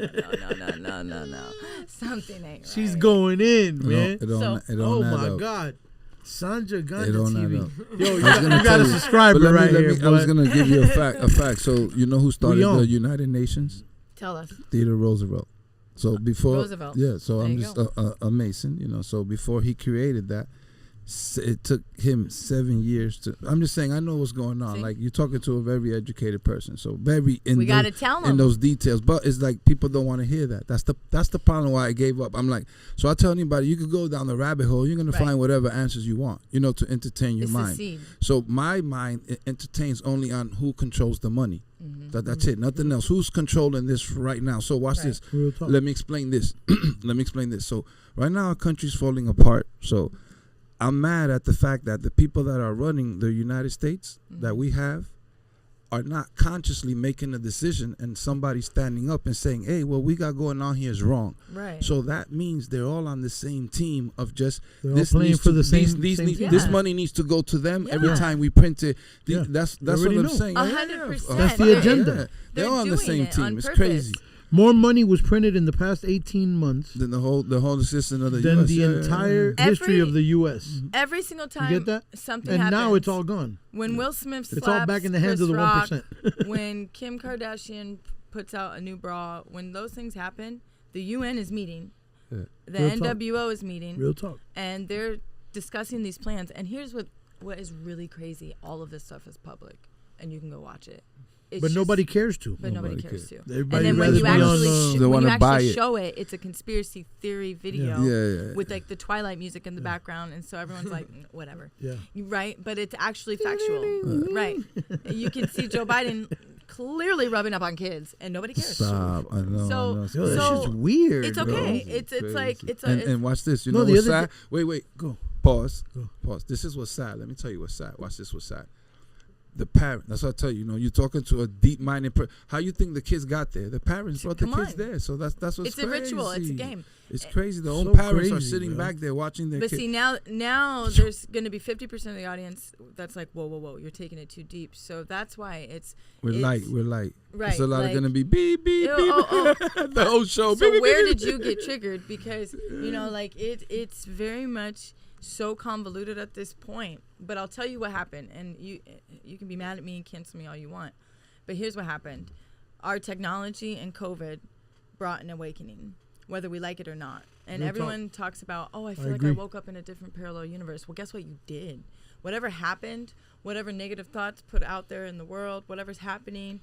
Something ain't right. She's going in, man. Oh my up. God. Sandra Ganja It don't add TV. up. Yo, you got a subscriber But right here. I was boy. gonna give you a fact. So you know who started on. the United Nations? Tell us. Theodore Roosevelt. So before Roosevelt. Yeah, so There I'm you just a Mason, so before he created that, it took him 7 years to. I'm just saying, I know what's going on. See? Like, you're talking to a very educated person, so very in We gotta tell in them. those details. But it's like people don't want to hear that. That's the problem why I gave up. I'm like, so I tell anybody, you could go down the rabbit hole. You're gonna Right. find whatever answers you want, to entertain your It's the mind. seed. So my mind entertains only on who controls the money. That's it. Nothing else. Who's controlling this right now? So watch Right. this. Real talk. Let me explain this. So right now our country's falling apart. So I'm mad at the fact that the people that are running the United States that we have are not consciously making a decision, and somebody standing up and saying, hey, what we got going on here is wrong. Right. So that means they're all on the same team of just They're all playing for the same this team. money needs to go to them every Yeah. time we print it. Yeah. That's They what already I'm know. saying. 100%. That's the agenda. They're They're all on the doing same it team. on It's purpose. crazy. More money was printed in the past 18 months Than the whole system of the than US. the entire history of the U.S. Every single time You get that? something And happens. now it's all gone. When Will Smith slaps It's all back in the hands of Chris the Rock, 1%. when Kim Kardashian puts out a new bra, when those things happen, the UN is meeting, Yeah. the Real talk. NWO is meeting, Real talk. and they're discussing these plans. And here's what what is really crazy, all of this stuff is public, and you can go watch it. It's But just, nobody cares to. But nobody Nobody cares cares. to. Everybody And then when rather you be on, actually, They when you wanna buy actually it. show it, it's a conspiracy theory video Yeah. with like the Twilight music in the background, and so everyone's like, whatever. Yeah. Right? But it's actually factual. Right. You can see Joe Biden clearly rubbing up on kids, and nobody cares. Stop. I know. So- I know. Yo, that's So, just weird. It's bro. okay. Bro, It's like crazy. it's a and watch this. You No, know the what's other sad? Wait. Go. Pause. Go. Pause. This is what's sad. Let me tell you what's sad. Watch this. What's sad. The parent. That's what I tell you. You know, you're talking to a deep-minded person. How you think the kids got there? The parents brought the Come kids on. there. So that's what's it's crazy. a ritual. It's a game. It's crazy. The So own parents are crazy, sitting bro. back there watching their But kids. see, now there's going to be 50% of the audience that's like, whoa, you're taking it too deep. So that's why We're light. Right. There's a lot like, of gonna be beep beep Ew, beep. oh. The whole show. So beep, beep, where beep, did you get triggered? Because, like it's very much so convoluted at this point. But I'll tell you what happened, and you can be mad at me and cancel me all you want. But here's what happened. Our technology and COVID brought an awakening, whether we like it or not. And Real everyone talks about, I feel like agree. I woke up in a different parallel universe. Well, guess what? You did. Whatever happened, whatever negative thoughts put out there in the world, whatever's happening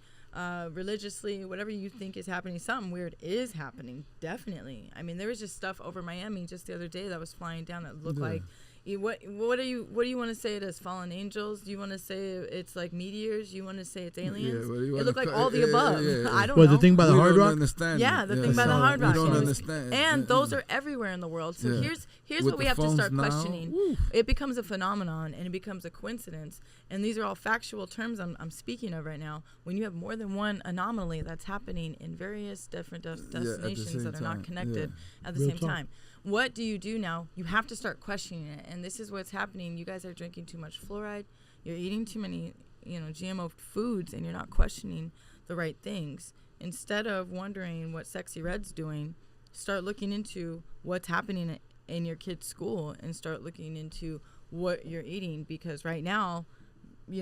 religiously, whatever you think is happening, something weird is happening. Definitely. I mean, there was just stuff over Miami just the other day that was flying down that looked like. What do you want to say it as? Fallen angels? Do you want to say it's like meteors? You want to say it's aliens? what do you It looked wanna like call all the above. I don't What, know. the thing by the We Hard don't Rock? understand. Yeah, the thing by the Hard We Rock. don't It was- understand. And those are everywhere in the world. So Yeah. here's With what we the have to phones start now, questioning. woo. It becomes a phenomenon and it becomes a coincidence. And these are all factual terms I'm speaking of right now. When you have more than one anomaly that's happening in various different destinations same that are time. not connected at the Real same talk. time. What do you do now? You have to start questioning it. And this is what's happening. You guys are drinking too much fluoride. You're eating too many, GMO foods, and you're not questioning the right things. Instead of wondering what Sexy Red's doing, start looking into what's happening in your kid's school and start looking into what you're eating, because right now,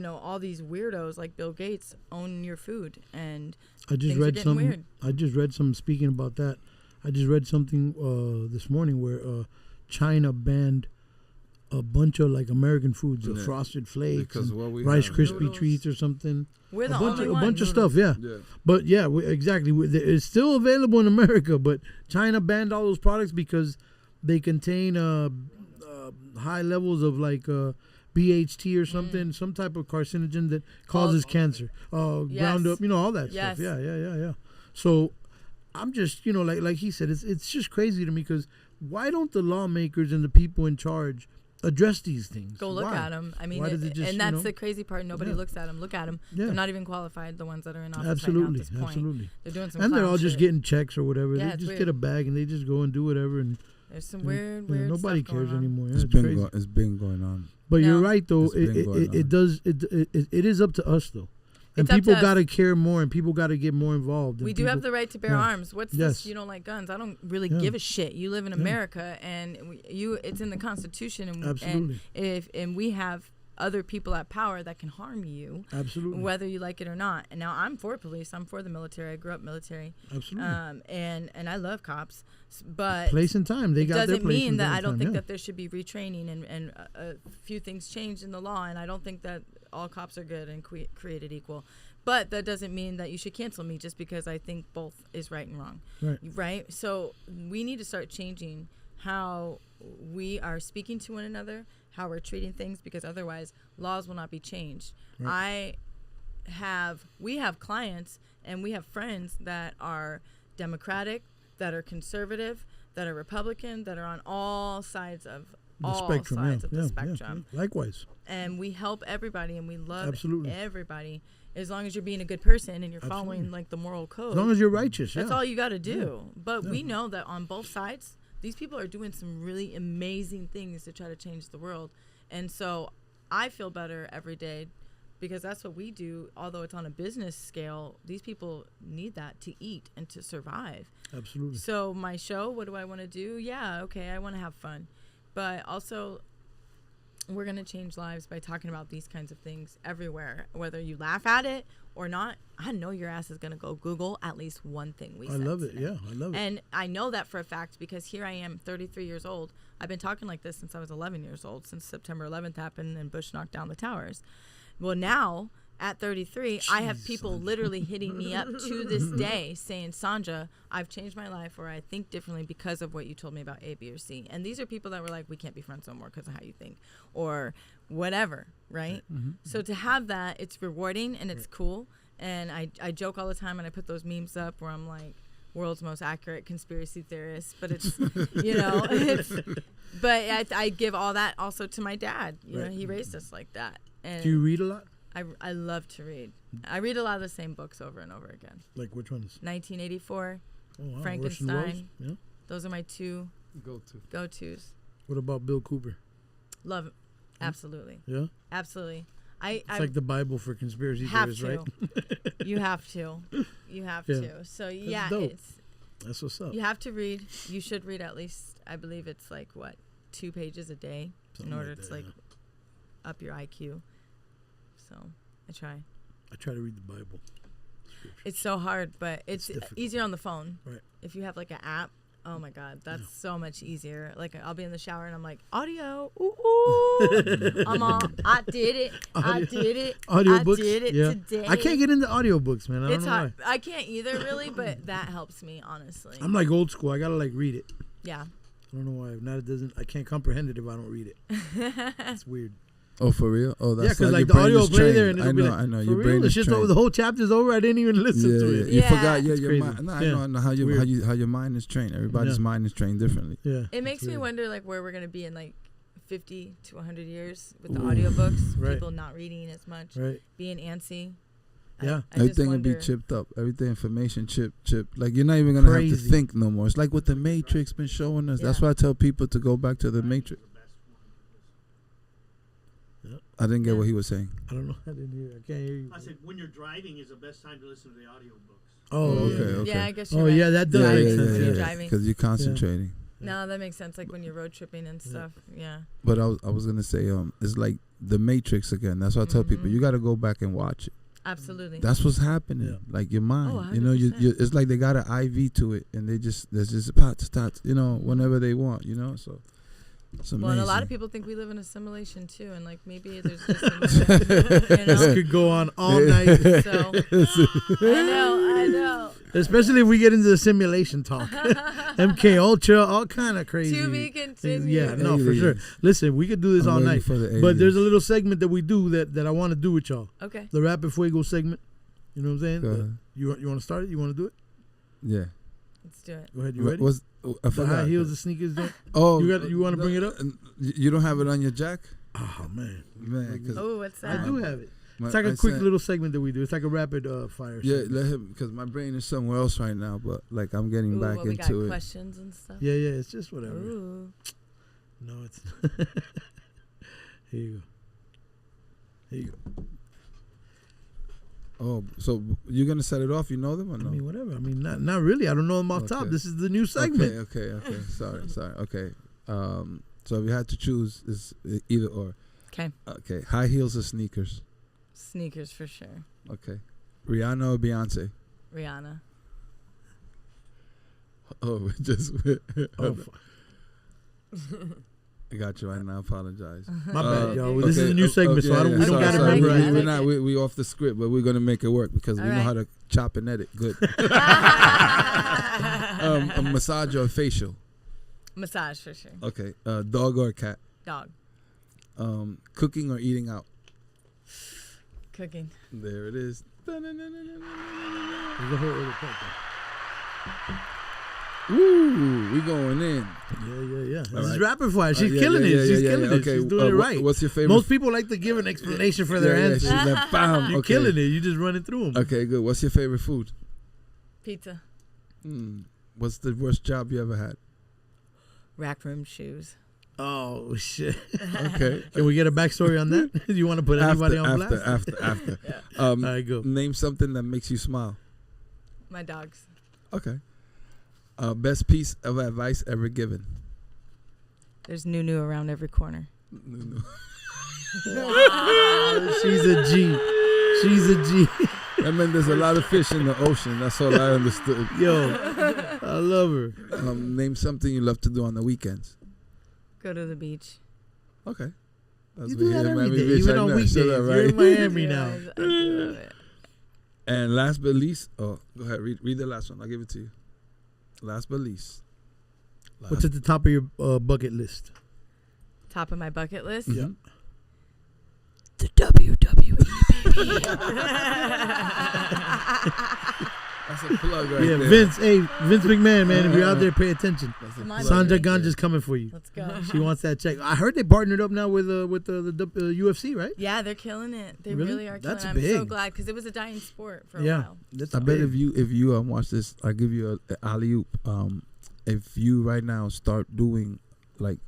all these weirdos like Bill Gates own your food, and I just things are read getting something. weird. I just read something speaking about that. I just read something this morning where China banned a bunch of like American foods, Yeah. Frosted Flakes, Because and what we Rice have- Krispie Noodles. treats or something. We're the a bunch only of, one. a bunch of stuff, yeah. Yeah. But yeah, exactly. It's still available in America, but China banned all those products because they contain high levels of like BHT or something, some type of carcinogen that causes cancer. Ground up, all that Yes. stuff. Yeah. So I'm just, like he said, it's just crazy to me because why don't the lawmakers and the people in charge address these things? Go look Why? at them. I mean, Why does it just, and that's the crazy part. Nobody Yeah. looks at them. Look at them. Yeah. They're not even qualified. The ones that are in office Absolutely, right now at this point. absolutely. They're doing some. And they're clown all just shit. getting checks or whatever. Yeah, They it's just weird. get a bag and they just go and do whatever. And There's some yeah, weird nobody stuff going cares on. anymore. Yeah, It's it's been crazy. it's been going on. But No. you're right though. It's been going on. It does. It is up to us though, and It's up to people us. got to care more, and people got to get more involved. and We do have people- the right to bear yeah. arms. What's Yes. this? You don't like guns? I don't really Yeah. give a shit. You live in America, and it's in the Constitution, and Absolutely. and we have other people at power that can harm you, Absolutely. whether you like it or not. And now I'm for police. I'm for the military. I grew up military, Absolutely. and I love cops, but Place and time. They it got their doesn't place mean and that I don't time, think yeah. that there should be retraining and a few things changed in the law, and I don't think that all cops are good and created equal. But that doesn't mean that you should cancel me just because I think both is right and wrong. Right? So we need to start changing how we are speaking to one another, how we're treating things, because otherwise laws will not be changed. Right. We have clients and we have friends that are Democratic, that are conservative, that are Republican, that are on all sides of The spectrum. the spectrum. Yeah. Likewise. And we help everybody and we love Absolutely. everybody, as long as you're being a good person and you're following Absolutely. like the moral code. As long as you're righteous. That's yeah. all you got to do. Yeah. But Yeah. we know that on both sides, these people are doing some really amazing things to try to change the world. And so I feel better every day because that's what we do. Although it's on a business scale, these people need that to eat and to survive. Absolutely. So my show, what do I want to do? Yeah, okay, I want to have fun. But also, we're going to change lives by talking about these kinds of things everywhere. Whether you laugh at it or not, I know your ass is going to go Google at least one thing we said I love it. today. Yeah, I love it. And I know that for a fact because here I am, 33 years old. I've been talking like this since I was 11 years old, since September 11th happened and Bush knocked down the towers. Well, now at 33, I have people literally hitting me up to this day saying, Sanja, I've changed my life, or I think differently because of what you told me about A, B, or C. And these are people that were like, we can't be friends no more because of how you think, or whatever, right? So to have that, it's rewarding and it's cool. And I joke all the time, and I put those memes up where I'm like, world's most accurate conspiracy theorist, but it's, you know, but I give all that also to my dad. You know, he raised us like that. And do you read a lot? I love to read. I read a lot of the same books over and over again. Like which ones? 1984, Oh, wow. Frankenstein. Yeah. Those are my two Go-to. go-tos. What about Bill Cooper? Love it. Absolutely. Yeah. Absolutely. It's like the Bible for conspiracy have theorists, to. right? You have to. You have Yeah. to. So yeah, dope. That's what's up. you have to read. You should read at least, I believe it's like what, 2 pages a day Something in order like to that, like up your IQ. So I try. I try to read the Bible. It's so hard, but it's difficult. easier on the phone. Right. If you have like an app, oh my God, that's so much easier. Like I'll be in the shower and I'm like, audio, ooh, ooh. I'm on. I did it. I did it. Audiobooks? I did it Yeah. today. I can't get into audiobooks, man. I don't It's know hard. why. I can't either, really, but that helps me honestly. I'm like old school. I gotta like read it. Yeah. I don't know why. If not, it doesn't. I can't comprehend it if I don't read it. It's weird. Oh, for real? Oh, that's Yeah, because like, like your the brain audio is will play there, trained. and it'll be like, I know. for Your real, brain it's is just trained. over. The whole chapter's over. I didn't even listen to it. You Yeah. forgot. Yeah, It's your crazy. mind. No, Yeah. I know how your mind is trained. Everybody's Yeah. mind is trained differently. Yeah. It makes it's me weird. wonder like where we're gonna be in like 50 to 100 years with the audiobooks. Right. People not reading as much, Right. being antsy. Yeah. I just Everything will be wonder- chipped up. Everything information chip. Like you're not even gonna have to Crazy. think no more. It's like what the Matrix been showing us. That's Yeah. why I tell people to go back to the Matrix. Yep. I didn't get Yeah. what he was saying. I don't know. I didn't hear. I can't hear you. I said when you're driving is the best time to listen to the audiobooks. Oh, Okay, yeah. okay. Yeah, I guess you're Oh, right. yeah. That does Driving, make sense. when you're Yeah. driving. Because you're concentrating. No, that makes sense. Like when you're road tripping and stuff. Yeah. But I was gonna say it's like the Matrix again. That's why I tell people Mhm. you got to go back and watch it. Absolutely. That's what's happening. Yeah. Like your mind, Oh, you know, you 100%. it's like they got an IV to it, and there's just pots, you know, whenever they want, you know. So it's amazing. Well, and a lot of people think we live in a simulation too, and like maybe there's just you This know. could go on all night. So I know. Especially if we get into the simulation talk. MK Ultra, all kind of crazy. To be things. continued. Yeah, no, for sure. Aliens. Listen, we could do this I'm all ready night. for the But there's a aliens. little segment that we do that I want to do with y'all. Okay. The Rapid Fuego segment. You know what I'm saying? Go ahead. You want to start it? You want to do it? Yeah. Let's do it. Go ahead. You ready? What's I The forgot. high heels, the sneakers. Joint? Oh, You want to bring it up? You don't have it on your jack, Oh man, man. 'Cause Oh, what's that? I do have it. my- It's like a I quick sent- little segment that we do. It's like a rapid fire. Yeah, segment. let him, because my brain is somewhere else right now. But like I'm getting Ooh, back what, we got into it. questions and stuff. Yeah. It's just whatever. Ooh. No, it's. Here you go. Here you go. Oh, so you're gonna set it off? You know them or no? I mean, whatever. I mean, not really. I don't know them off top. Okay. This is the new segment. Okay. Sorry. Okay. So if you had to choose, is either or. Okay. Okay. High heels or sneakers? Sneakers for sure. Okay. Rihanna or Beyonce? Rihanna. Oh, just. Oh, I got you right now. I apologize. my bad, y'all. This is Okay, a new segment, so I don't. We don't sorry, got to sorry. memorize. I We're like not. it. We off the script, but we're gonna make it work because we All know right. how to chop and edit. Good. A massage or a facial? Massage for sure. Okay. Dog or cat? Dog. Cooking or eating out? Cooking. There it is. There's a whole other part there. Ooh, we going in. Yeah. This is right. rapid fire. She's Yeah, killing yeah, it. yeah, She's yeah, killing yeah. it. Okay, She's doing it right. What's your favorite? Most people like to give an explanation for their Yeah, answers. she's like, bam. You're Okay. killing it. You just running through them. Okay, good. What's your favorite food? Pizza. What's the worst job you ever had? Rack room shoes. Oh shit! Okay. Can we get a backstory on that? You want to put anybody on blast? After. All right, go. Name something that makes you smile. My dogs. Okay. Best piece of advice ever given. There's new around every corner. She's a G. She's a G. I mean, there's a lot of fish in the ocean. That's all I understood. Yo, I love her. Name something you love to do on the weekends. Go to the beach. Okay. That's You do that every Miami day, Beach, even I on know, weekdays. so that, You're right? in Miami now. I do love it. And last but least, go ahead, read the last one. I'll give it to you. Last but least. What's at the top of your bucket list? Top of my bucket list. Yeah. The WWE, baby. That's a plug right Yeah, there. Vince McMahon, man. If you're out there, pay attention. That's a Come on, plug. Sandra Ganja's coming for you. Let's go. She wants that check. I heard they partnered up now with the UFC, right? Yeah, they're killing it. They Really? really are killing That's it. I'm so big. glad because it was a dying sport for a Yeah. while. That's I bet big. if you watch this, I'll give you a alley oop. If you right now start doing like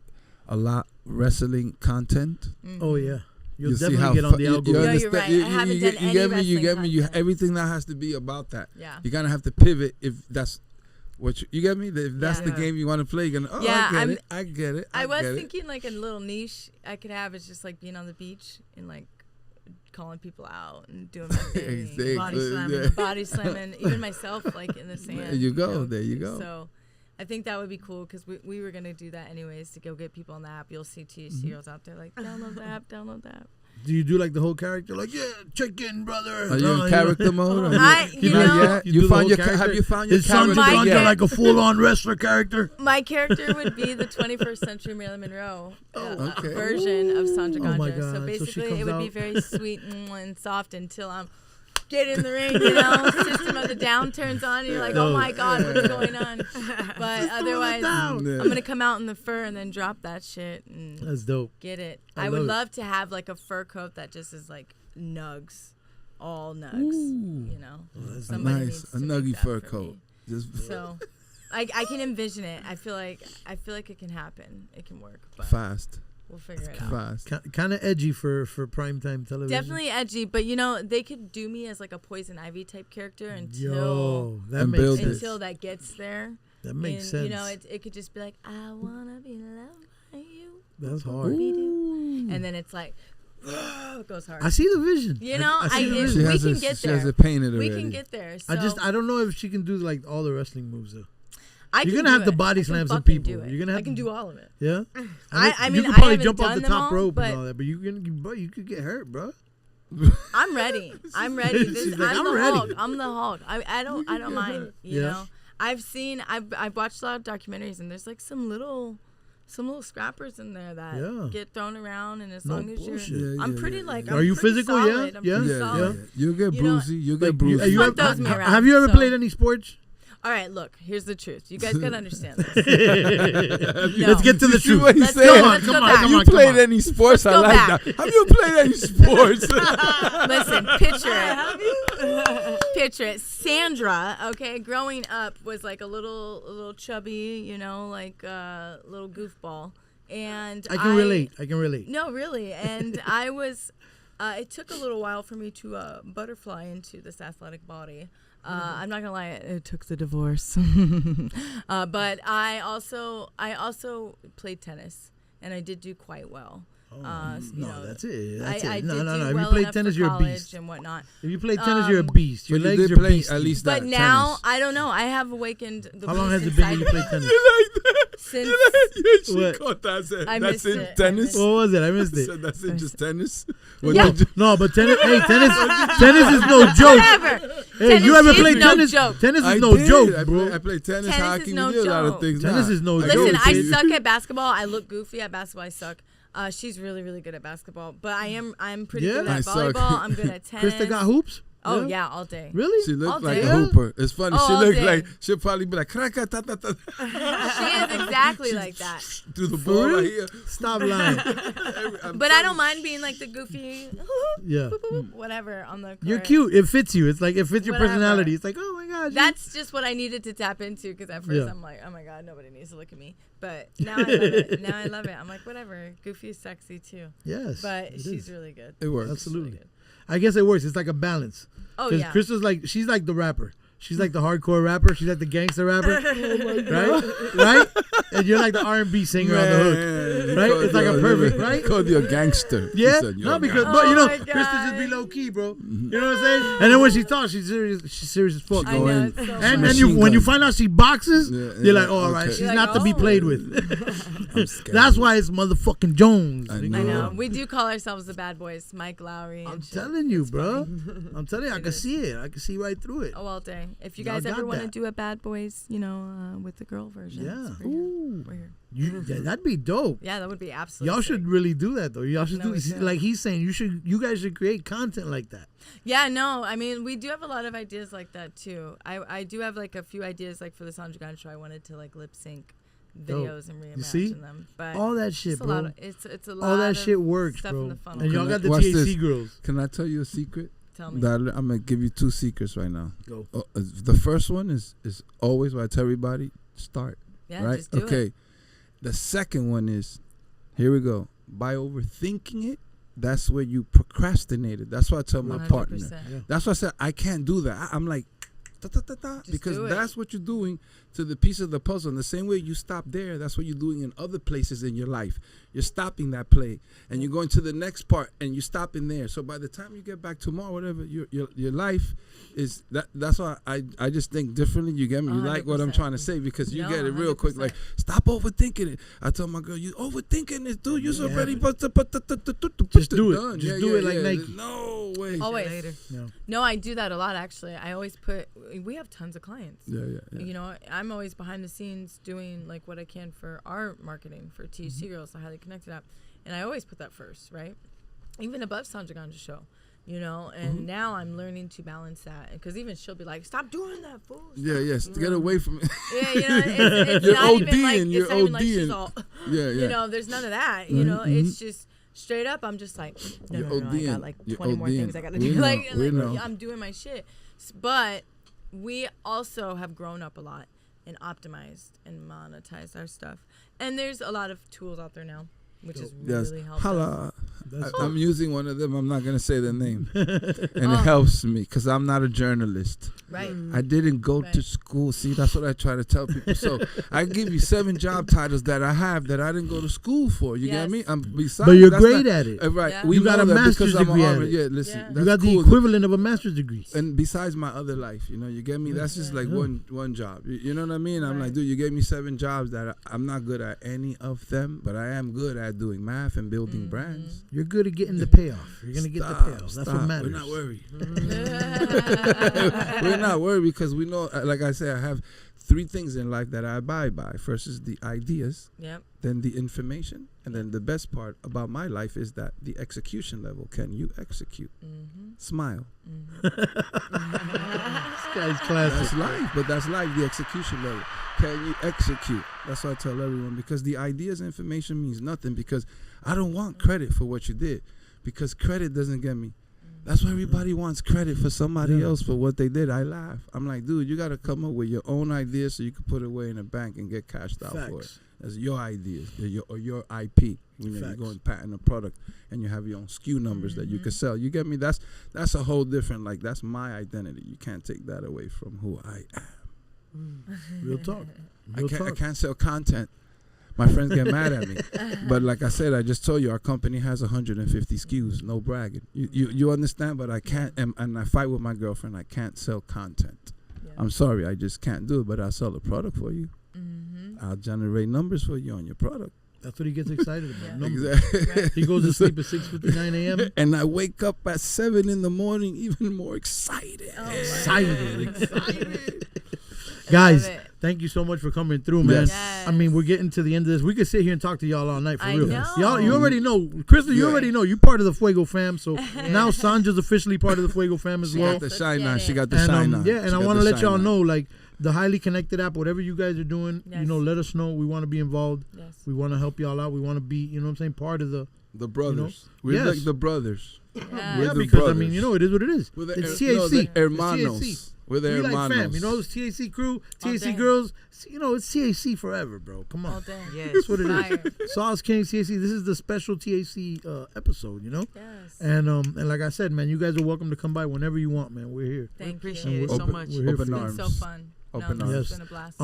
a lot wrestling content, Oh yeah, you'll you see definitely how get on the you algorithm. No, you're understand- right. I haven't you done get any me. You wrestling get me. content. Everything now has to be about that. Yeah. You're gonna have to pivot if that's what you get me. If that's the Yeah. game you want to play, you're gonna. Oh, Yeah, I get it. I was get it. thinking like a little niche I could have is just like being on the beach and like calling people out and doing my thing. Exactly. Body slamming, Yeah. body slamming, even myself like in the sand. There you go. There you go. So I think that would be cool because we were gonna do that anyways to go get people on the app. You'll see THC girls out there like download the app, download the app. Do you do like the whole character? Like, yeah, check in, brother. Are you No, in character mode? You Not know- yet? You You do the found whole your. character? Have you found your Is Sandra character my Ganja yet? like a full-on wrestler character? My character would be the 21st century Marilyn Monroe okay. version of Sandra Oh my Ganja. God. So So she basically, comes it would be out- very sweet and soft until I'm get in the ring, you know. System of the Down turns on, and you're like, oh my God, what's going on? But otherwise, I'm Yeah. gonna come out in the fur and then drop that shit and That's dope. get it. I I would love it. love to have like a fur coat that just is like nugs, all nugs. You know, somebody nice, needs a to make nuggy that fur for coat. me. Just So, I can envision it. I feel like it can happen. It can work. But fast, we'll figure it out. fast. Kind of edgy for primetime television. Definitely edgy, but you know they could do me as like a Poison Ivy type character until Yo, that And makes build sense. until that gets there. That makes And, sense. You know, it could just be like, I wanna be loved by you. That's hard. And then it's like, it goes hard. I see the vision. You know, I see the if vision. She we has can it. get She has there. it painted We already. can get there. So I don't know if she can do like all the wrestling moves though. I You're can gonna do have to it. body I can slam some fucking people. do it. You're gonna have I can to- do all of it. Yeah. I mean, you could I probably haven't jump off done the them top all, rope but- and all that, but you could get hurt, bro. I'm ready. I'm ready. She's like, I'm "I'm the ready." Hulk. I'm the Hulk. I don't mind. You Yeah. know, I've watched a lot of documentaries, and there's like some little scrappers in there that Yeah. get thrown around, and as No long as bullshit. you're, Yeah, I'm yeah, pretty yeah, like. yeah. I'm Are you pretty physical? Solid. Yeah? I'm Yeah? pretty Yeah. solid. You'll get You know, bruisey. You'll get Like, bruisey. you Fuck those me around, have you ever so- played any sports? All right, look. Here's the truth. You guys gotta understand this. Let's get to the You see truth. what he's Let's saying? go. Let's go back. Have you come played on. any sports? I go like back. that. Have you played any sports? Listen, picture it. Picture it. Sandra, okay, growing up was like a little chubby, you know, like a little goofball. And I can relate. No, really. And I was, it took a little while for me to butterfly into this athletic body. I'm not gonna lie, it took the divorce. But I also played tennis, and I did do quite well. You No, know, that's it. I That's did it. do No. If you well play enough tennis, for you're a college beast. and whatnot. If you play tennis, you're a beast. Your But you legs did are play beast. at least But that now tennis. I don't know. I have awakened the How long beast has it been that inside you me played tennis? since She What? caught that. Said, I that's missed in it. I tennis. missed What was it? I missed it. Said that's in just tennis. Yeah. No, but tennis. Hey, tennis is no joke. whatever. Hey, Tennis you ever is played no tennis? joke. Tennis is I no did. joke, I bro. played tennis, Tennis hockey. is no We did a lot of joke. things. Tennis is no I joke. Listen, I kid. suck at basketball. I look goofy at basketball. I suck. She's really, really good at basketball. But I'm pretty good Yeah? I at suck. volleyball. I'm good at tennis. Krista got hoops. Oh yeah, all day. Really? She looked All like day. a hooper. It's funny. Oh, She all looked day. like she'll probably be like "Kraka, ta, ta, ta," She is exactly like that. through the ball real? right here. Stop lying. But I don't mind being like the goofy, Yeah. whatever on the court. You're cute. It fits you. It's like it fits your Whatever. personality. It's like, oh my gosh. That's just what I needed to tap into because at first Yeah. I'm like, oh my god, nobody needs to look at me. But now I love it. Now I love it. I'm like, whatever. Goofy is sexy too. yes. But it she's is. really good. It works. Absolutely. Really good. I guess it works. It's like a balance. Oh Because yeah. Crystal's like she's like the rapper. She's like the hardcore rapper. She's like the gangster rapper. Right? And you're like the R&B singer on the hook. Right? It's like a perfect, right? Called you a gangster. Yeah? Said, No, because, gangster. but you know, Oh my Krista God. just be low key, bro. You know what I'm saying? And then when she talks, she's serious as fuck. I know, it's so And funny. then when you find out she boxes, Yeah, you're yeah, like, oh, all right, okay. she's You're not like, to be oh. played with. I'm scared. That's why it's motherfucking Jones. I I know. know. We do call ourselves the bad boys, Mike Lowry. And I'm shit. telling you, It's bro. funny. I'm telling you, I It can is. see it. I can see right through it. Oh, all day. If you Y'all guys ever got want to that. do a bad boys, with the girl version. Yeah. we're here. We're here. Yeah, that'd be dope. Yeah, that would be absolutely. Y'all sick. should really do that though. Y'all should No, we do should. like he's saying. You guys should create content like that. Yeah, no, I mean, we do have a lot of ideas like that too. I do have like a few ideas like for the Sandra Gun show. I wanted to like lip sync videos and reimagine see? them. But All that shit, it's a bro. lot of, it's a lot All that of shit works, stuff bro. in the funnel. And y'all Can I- got the watch THC this. girls. Can I tell you a secret? Tell me. That I'm gonna give you 2 secrets right now. Go. The first one is always what I tell everybody: start. Yeah, right? just do Okay. it. The second one is, here we go. By overthinking it, that's where you procrastinated. That's what I tell my 100%. partner. Yeah. That's why I said I can't do that. I'm like, because do it. that's what you're doing to the piece of the puzzle. In the same way you stop there, that's what you're doing in other places in your life. You're stopping that play, and you're going to the next part, and you're stopping there. So by the time you get back tomorrow, whatever, your life is that. That's why I just think differently. You get me? You like what I'm 100%. trying to say because you No, get it real quick. 100%. Like, stop overthinking it. I tell my girl, you overthinking this, dude. You're so Yeah. ready. Just do it. Done. Just do it like Nike. No way. Always. Later. Yeah. No, I do that a lot actually. I always we have tons of clients. Yeah. You know, I'm always behind the scenes doing like what I can for our marketing for THC Mm-hmm. Girls, the highly connected app, and I always put that first, right? Even above Sandra Ganja's show, and Mm-hmm. now I'm learning to balance that, because even she'll be like, "Stop doing that, fool." Yeah, yes. Get away from it. Yeah, it's You're not even like ODing, you're it's not even like she's ODing. all, Yeah. there's none of that. Mhm, It's just straight up. I'm just like, no, You're I got ODing. like You're 20 more ODing. things I gotta We do. know, Like, we know. I'm doing my shit, but we also have grown up a lot and optimized and monetized our stuff. And there's a lot of tools out there now, which has Yes. really helped us. Holla. That's I'm using one of them. I'm not going to say the name. And it helps me because I'm not a journalist. Right. I didn't go to Right. school. See, that's what I try to tell people. So I give you 7 job titles that I have that I didn't go to school for. You get me? Yes. Besides, But you're that's great not- at it. Right. Yeah. We You got know a that master's because I'm degree an at army. it. Yeah, listen. Yeah. That's You got the cool. equivalent of a master's degree. And besides my other life, you get me? That's just like Yeah. one job. You know what I mean? I'm like, Right. dude, you gave me 7 jobs that I'm not good at any of them, but I am good at doing math and building brands. You're good at getting the payoff. You're gonna get the payoff. That's what matters. We're not worried. We're not worried because we know, like I said, I have 3 things in life that I abide by. First is the ideas, Yep. then the information, and then the best part about my life is that the execution level. Can you execute? Smile. This guy's classic. That's life, but that's life, the execution level. Can you execute? That's what I tell everyone, because the ideas information means nothing, because I don't want credit for what you did, because credit doesn't get me. That's why everybody wants credit for somebody else for what they did. I laugh. I'm like, dude, you got to come up with your own ideas so you can put it away in a bank and get cashed out for it. Facts. That's your ideas, or your IP. You Facts. go and patent a product and you have your own SKU numbers that you can sell. You get me? That's a whole different, like, that's my identity. You can't take that away from who I am. Real talk. I Real can't talk. sell content. My friends get mad at me. But like I said, I just told you our company has 150 SKUs. No bragging. You understand? But I can't, and I fight with my girlfriend. I can't sell content. Yeah. I'm sorry. I just can't do it. But I'll sell a product for you. I'll generate numbers for you on your product. That's what he gets excited about. Yeah. Numbers. Exactly. He goes to sleep at 6:59 a.m. And I wake up at 7 in the morning even more excited. Oh, Excited. Guys, it. thank you so much for coming through, man. Yes. I mean, we're getting to the end of this. We could sit here and talk to y'all all night for I real. know. Y'all, you already know, Crystal. You Yeah. already know you're part of the Fuego fam. So now Sandra's officially part of the Fuego fam as She well. got the Let's shine get on. it. She got the And shine on. yeah, and She I got want to the let y'all shine know, on. like, the highly connected app, whatever you guys are doing, Yes. let us know. We want to be involved. Yes. We want to help y'all out. We want to be, you know what I'm saying, part of the. The brothers. We're Yes. like the brothers. Yes. We're Yeah, the because brothers. I mean, it is what it is. We're the it's no, THC. the hermanos. It's THC. We're there, We like fam. hermanos. You know, it's TAC crew, All TAC day. girls. You know, it's TAC forever, bro. Come All on. day. Yes. That's what it Fire. is. Sauce King TAC. This is the special TAC episode, you know? Yes. And like I said, man, you guys are welcome to come by whenever you want, man. We're here. Thank appreciate you. it so Open- much. We're here Open for you. It's been arms. so fun. Open no, arms. It's Yes. been a blast.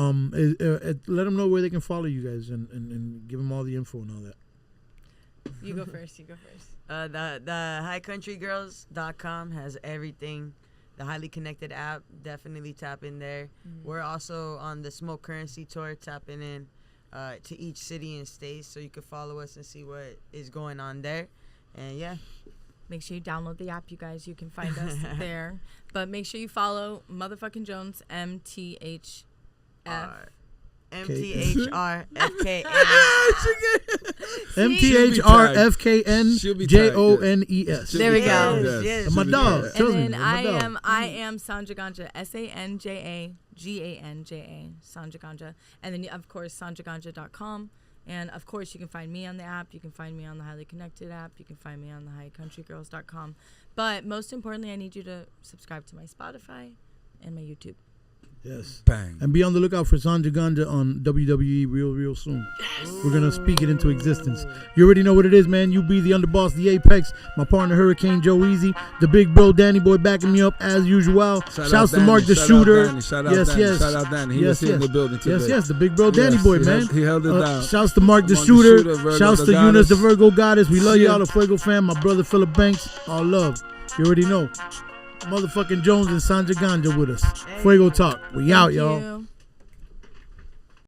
Let them know where they can follow you guys and give them all the info and all that. You go first. You go first. The highcountrygirls.com has everything. The Highly Connected app, definitely tap in there. We're also on the Smoke Currency Tour, tapping in to each city and state, so you can follow us and see what is going on there. And yeah, Make sure you download the app, you guys. You can find us there. But make sure you follow motherfucking Jones, MTHF. MTHRFKN. MTHRFKNJONES. There we go. Yes, yes. My dog. And Trust me, then man, my dog. I am Sanja Ganja, SANJAGANJA, Sanja Ganja. And then, of course, sanjaganja.com. And, of course, you can find me on the app. You can find me on the Highly Connected app. You can find me on the highcountrygirls.com. But most importantly, I need you to subscribe to my Spotify and my YouTube. Yes. Bang. And be on the lookout for Sanja Ganja on WWE real soon. We're going to speak it into existence. You already know what it is, man. You be the underboss, the Apex. My partner, Hurricane Joe Easy. The big bro, Danny Boy, backing me up as usual. Shouts to Mark the Shooter. Shout out Yes, Danny. yes. Shout out Danny. He Yes, was here in yes. the building today. Yes, the big bro, Danny Yes, Boy, he man. held it down. Shouts to Mark the Mark the Shooter. Shooter, Virgo Shouts the to Eunice the Goddess. Virgo Goddess. We love Yeah. y'all, the Fuego fam. My brother, Philip Banks. All love. You already know. Motherfucking Jones and Sanja Ganja with us. Fuego Talk. We out, y'all. You.